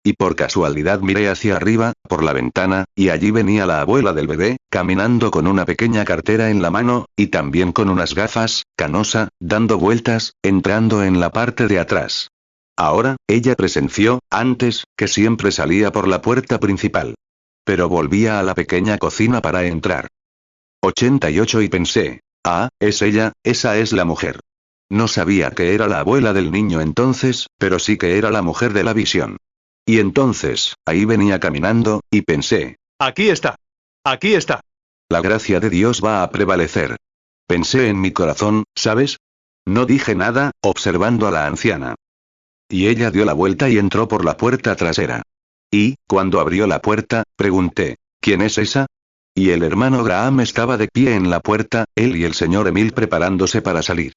Y por casualidad miré hacia arriba, por la ventana, y allí venía la abuela del bebé, caminando con una pequeña cartera en la mano, y también con unas gafas, canosa, dando vueltas, entrando en la parte de atrás. Ahora, ella presenció, antes, que siempre salía por la puerta principal. Pero volvía a la pequeña cocina para entrar. 88 Y pensé, ah, es ella, esa es la mujer. No sabía que era la abuela del niño entonces, pero sí que era la mujer de la visión. Y entonces, ahí venía caminando, y pensé, aquí está. Aquí está. La gracia de Dios va a prevalecer. Pensé en mi corazón, ¿sabes? No dije nada, observando a la anciana. Y ella dio la vuelta y entró por la puerta trasera. Y, cuando abrió la puerta, pregunté, ¿quién es esa? Y el hermano Graham estaba de pie en la puerta, él y el señor Emil preparándose para salir.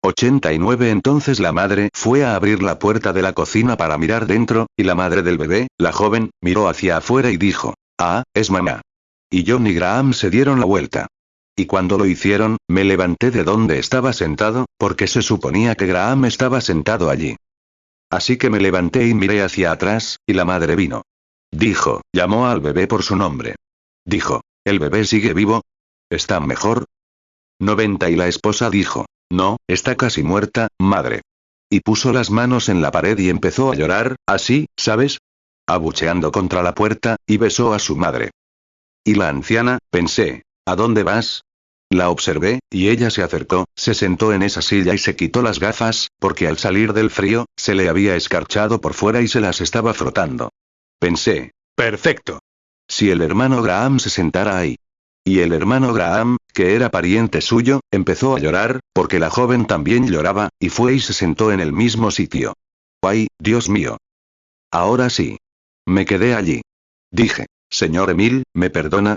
89 Entonces la madre fue a abrir la puerta de la cocina para mirar dentro, y la madre del bebé, la joven, miró hacia afuera y dijo, «Ah, es mamá». Y John y Graham se dieron la vuelta. Y cuando lo hicieron, me levanté de donde estaba sentado, porque se suponía que Graham estaba sentado allí. Así que me levanté y miré hacia atrás, y la madre vino. Dijo, llamó al bebé por su nombre. Dijo, ¿el bebé sigue vivo? ¿Está mejor? 90 Y la esposa dijo, no, está casi muerta, madre. Y puso las manos en la pared y empezó a llorar, así, ¿sabes? Abucheando contra la puerta, y besó a su madre. Y la anciana, pensé, ¿a dónde vas? La observé, y ella se acercó, se sentó en esa silla y se quitó las gafas, porque al salir del frío, se le había escarchado por fuera y se las estaba frotando. Pensé, perfecto. Si el hermano Graham se sentara ahí. Y el hermano Graham, que era pariente suyo, empezó a llorar, porque la joven también lloraba, y fue y se sentó en el mismo sitio. ¡Ay, Dios mío! Ahora sí. Me quedé allí. Dije, señor Emil, ¿me perdona?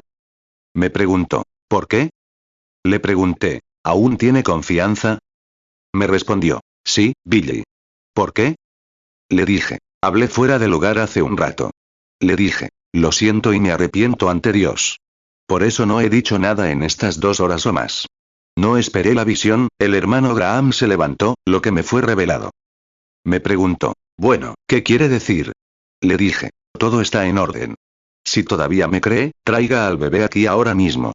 Me preguntó, ¿por qué? Le pregunté, ¿aún tiene confianza? Me respondió, sí, Billy. ¿Por qué? Le dije, hablé fuera de lugar hace un rato. Le dije, lo siento y me arrepiento ante Dios. Por eso no he dicho nada en estas 2 horas o más. No esperé la visión, el hermano Graham se levantó, lo que me fue revelado. Me preguntó, bueno, ¿qué quiere decir? Le dije, todo está en orden. Si todavía me cree, traiga al bebé aquí ahora mismo.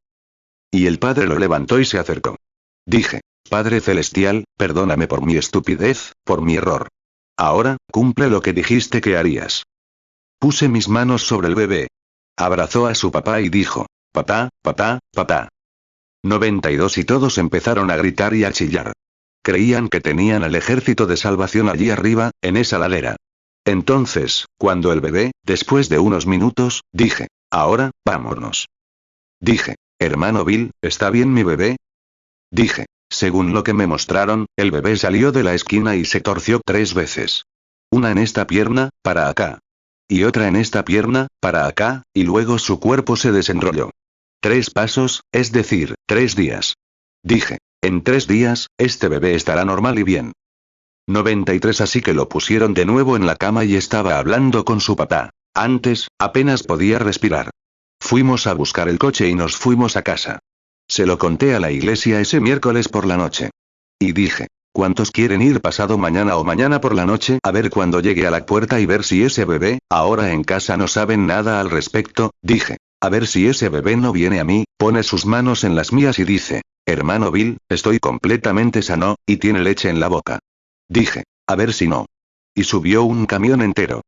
Y el padre lo levantó y se acercó. Dije, Padre Celestial, perdóname por mi estupidez, por mi error. Ahora, cumple lo que dijiste que harías. Puse mis manos sobre el bebé. Abrazó a su papá y dijo, papá, papá, papá. 92 Y todos empezaron a gritar y a chillar. Creían que tenían al ejército de salvación allí arriba, en esa ladera. Entonces, cuando el bebé, después de unos minutos, dije, ahora, vámonos. Dije, hermano Bill, ¿está bien mi bebé? Dije, según lo que me mostraron, el bebé salió de la esquina y se torció 3 veces. Una en esta pierna, para acá. Y otra en esta pierna, para acá, y luego su cuerpo se desenrolló. 3 pasos, es decir, 3 días. Dije, en 3 días, este bebé estará normal y bien. 93 Así que lo pusieron de nuevo en la cama y estaba hablando con su papá. Antes, apenas podía respirar. Fuimos a buscar el coche y nos fuimos a casa. Se lo conté a la iglesia ese miércoles por la noche. Y dije, ¿cuántos quieren ir pasado mañana o mañana por la noche a ver cuando llegue a la puerta y ver si ese bebé, ahora en casa no saben nada al respecto? Dije, a ver si ese bebé no viene a mí, pone sus manos en las mías y dice, hermano Bill, estoy completamente sano, y tiene leche en la boca. Dije, a ver si no. Y subió un camión entero.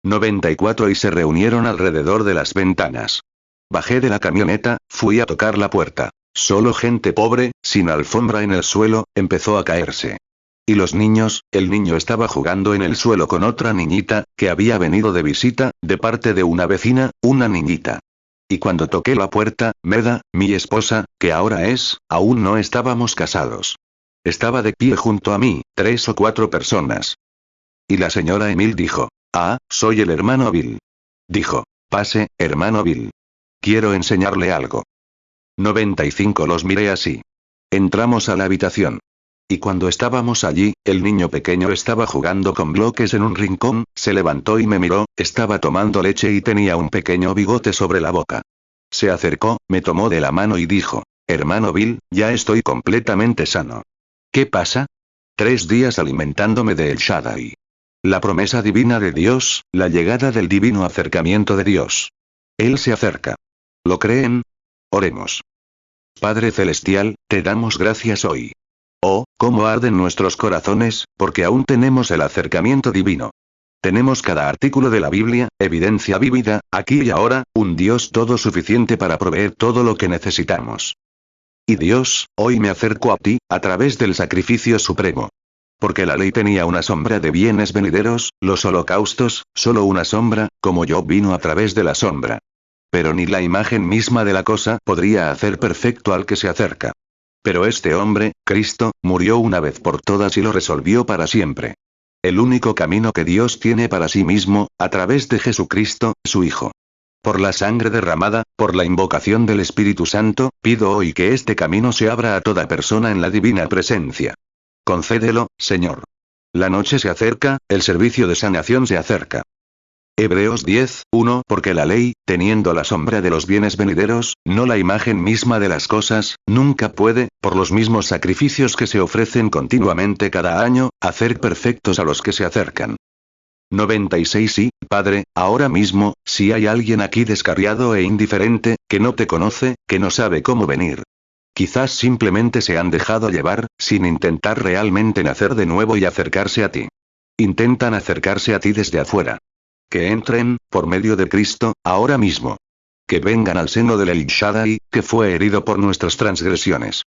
94 Y se reunieron alrededor de las ventanas. Bajé de la camioneta, fui a tocar la puerta. Solo gente pobre, sin alfombra en el suelo, empezó a caerse. Y los niños, el niño estaba jugando en el suelo con otra niñita, que había venido de visita, de parte de una vecina, una niñita. Y cuando toqué la puerta, Meda, mi esposa, que ahora es, aún no estábamos casados. Estaba de pie junto a mí, 3 o 4 personas. Y la señora Emil dijo, ah, soy el hermano Bill. Dijo, pase, hermano Bill. Quiero enseñarle algo. 95 Los miré así. Entramos a la habitación. Y cuando estábamos allí, el niño pequeño estaba jugando con bloques en un rincón, se levantó y me miró, estaba tomando leche y tenía un pequeño bigote sobre la boca. Se acercó, me tomó de la mano y dijo, hermano Bill, ya estoy completamente sano. ¿Qué pasa? 3 días alimentándome de El Shaddai. La promesa divina de Dios, la llegada del divino acercamiento de Dios. Él se acerca. ¿Lo creen? Oremos. Padre Celestial, te damos gracias hoy. Oh, cómo arden nuestros corazones, porque aún tenemos el acercamiento divino. Tenemos cada artículo de la Biblia, evidencia vívida, aquí y ahora, un Dios todo suficiente para proveer todo lo que necesitamos. Y Dios, hoy me acerco a ti, a través del sacrificio supremo. Porque la ley tenía una sombra de bienes venideros, los holocaustos, solo una sombra, como yo vino a través de la sombra. Pero ni la imagen misma de la cosa podría hacer perfecto al que se acerca. Pero este hombre, Cristo, murió una vez por todas y lo resolvió para siempre. El único camino que Dios tiene para sí mismo, a través de Jesucristo, su Hijo. por la sangre derramada, por la invocación del Espíritu Santo, pido hoy que este camino se abra a toda persona en la divina presencia. Concédelo, Señor. La noche se acerca, el servicio de sanación se acerca. Hebreos 10:1 Porque la ley, teniendo la sombra de los bienes venideros, no la imagen misma de las cosas, nunca puede, por los mismos sacrificios que se ofrecen continuamente cada año, hacer perfectos a los que se acercan. 96 Sí, Padre, ahora mismo, si hay alguien aquí descarriado e indiferente, que no te conoce, que no sabe cómo venir. Quizás simplemente se han dejado llevar, sin intentar realmente nacer de nuevo y acercarse a ti. Intentan acercarse a ti desde afuera. Que entren, por medio de Cristo, ahora mismo. Que vengan al seno del El Shaddai, que fue herido por nuestras transgresiones.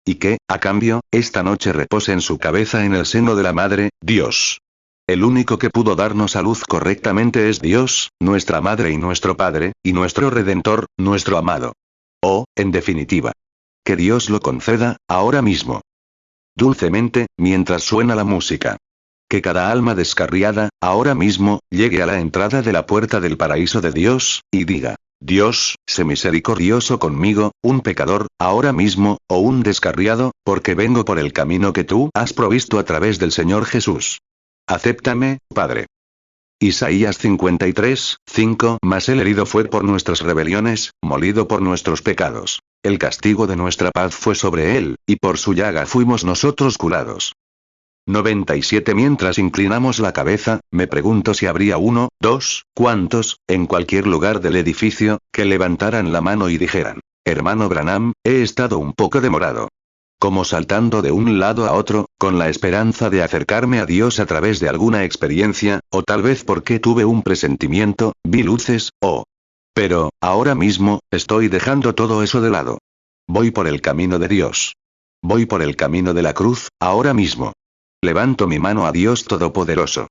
Y que, a cambio, esta noche reposen su cabeza en el seno de la Madre, Dios. El único que pudo darnos a luz correctamente es Dios, nuestra Madre y nuestro Padre, y nuestro Redentor, nuestro amado. Oh, en definitiva. Que Dios lo conceda, ahora mismo. Dulcemente, mientras suena la música. Que cada alma descarriada, ahora mismo, llegue a la entrada de la puerta del paraíso de Dios, y diga: Dios, sé misericordioso conmigo, un pecador, ahora mismo, o un descarriado, porque vengo por el camino que tú has provisto a través del Señor Jesús. Acéptame, Padre. Isaías 53:5 Mas el herido fue por nuestras rebeliones, molido por nuestros pecados. El castigo de nuestra paz fue sobre él, y por su llaga fuimos nosotros curados. 97 Mientras inclinamos la cabeza, me pregunto si habría uno, dos, cuantos, en cualquier lugar del edificio, que levantaran la mano y dijeran: Hermano Branham, he estado un poco demorado. Como saltando de un lado a otro, con la esperanza de acercarme a Dios a través de alguna experiencia, o tal vez porque tuve un presentimiento, vi luces, Pero, ahora mismo, estoy dejando todo eso de lado. Voy por el camino de Dios. Voy por el camino de la cruz, ahora mismo. Levanto mi mano a Dios Todopoderoso.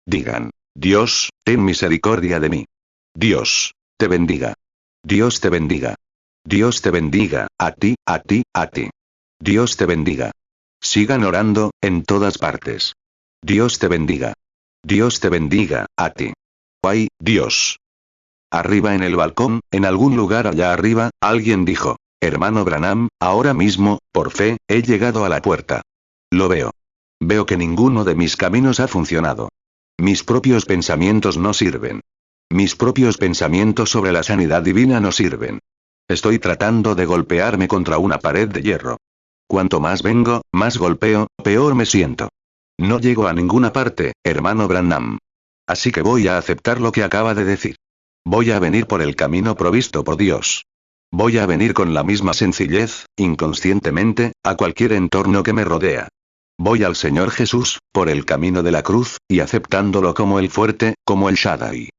Digan: Dios, ten misericordia de mí. Dios te bendiga. Dios te bendiga. Dios te bendiga, a ti, a ti, a ti. Dios te bendiga. Sigan orando, en todas partes. Dios te bendiga. Dios te bendiga, a ti. ¡Ay, Dios! Arriba en el balcón, en algún lugar allá arriba, alguien dijo: Hermano Branham, ahora mismo, por fe, he llegado a la puerta. Lo veo. Veo que ninguno de mis caminos ha funcionado. Mis propios pensamientos no sirven. Mis propios pensamientos sobre la sanidad divina no sirven. Estoy tratando de golpearme contra una pared de hierro. Cuanto más vengo, más golpeo, peor me siento. No llego a ninguna parte, hermano Branham. Así que voy a aceptar lo que acaba de decir. Voy a venir por el camino provisto por Dios. Voy a venir con la misma sencillez, inconscientemente, a cualquier entorno que me rodea. Voy al Señor Jesús, por el camino de la cruz, y aceptándolo como el fuerte, como el Shaddai.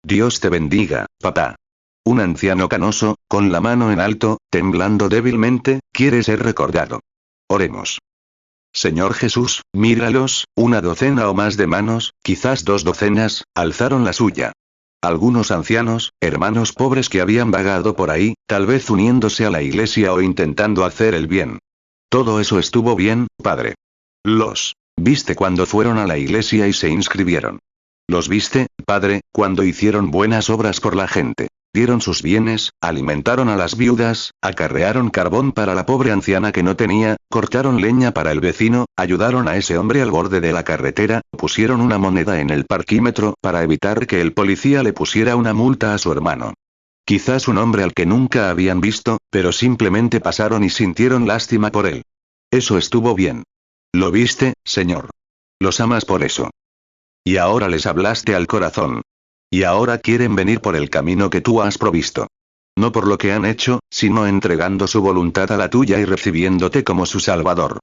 Dios te bendiga, papá. Un anciano canoso, con la mano en alto, temblando débilmente, quiere ser recordado. Oremos. Señor Jesús, míralos, una docena o más de manos, quizás 2 docenas, alzaron la suya. Algunos ancianos, hermanos pobres que habían vagado por ahí, tal vez uniéndose a la iglesia o intentando hacer el bien. Todo eso estuvo bien, Padre. Los viste cuando fueron a la iglesia y se inscribieron. Los viste, Padre, cuando hicieron buenas obras por la gente. Dieron sus bienes, alimentaron a las viudas, acarrearon carbón para la pobre anciana que no tenía, cortaron leña para el vecino, ayudaron a ese hombre al borde de la carretera, pusieron una moneda en el parquímetro para evitar que el policía le pusiera una multa a su hermano. Quizás un hombre al que nunca habían visto, pero simplemente pasaron y sintieron lástima por él. Eso estuvo bien. Lo viste, Señor. Los amas por eso. Y ahora les hablaste al corazón. Y ahora quieren venir por el camino que tú has provisto. No por lo que han hecho, sino entregando su voluntad a la tuya y recibiéndote como su Salvador.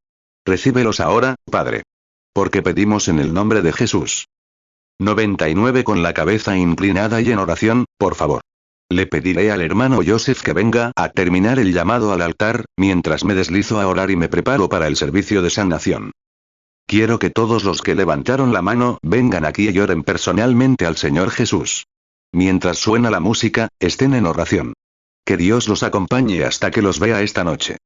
Recíbelos ahora, Padre. Porque pedimos en el nombre de Jesús. 99 Con la cabeza inclinada y en oración, por favor. Le pediré al hermano Joseph que venga a terminar el llamado al altar, mientras me deslizo a orar y me preparo para el servicio de sanación. Quiero que todos los que levantaron la mano vengan aquí y oren personalmente al Señor Jesús. Mientras suena la música, estén en oración. Que Dios los acompañe hasta que los vea esta noche.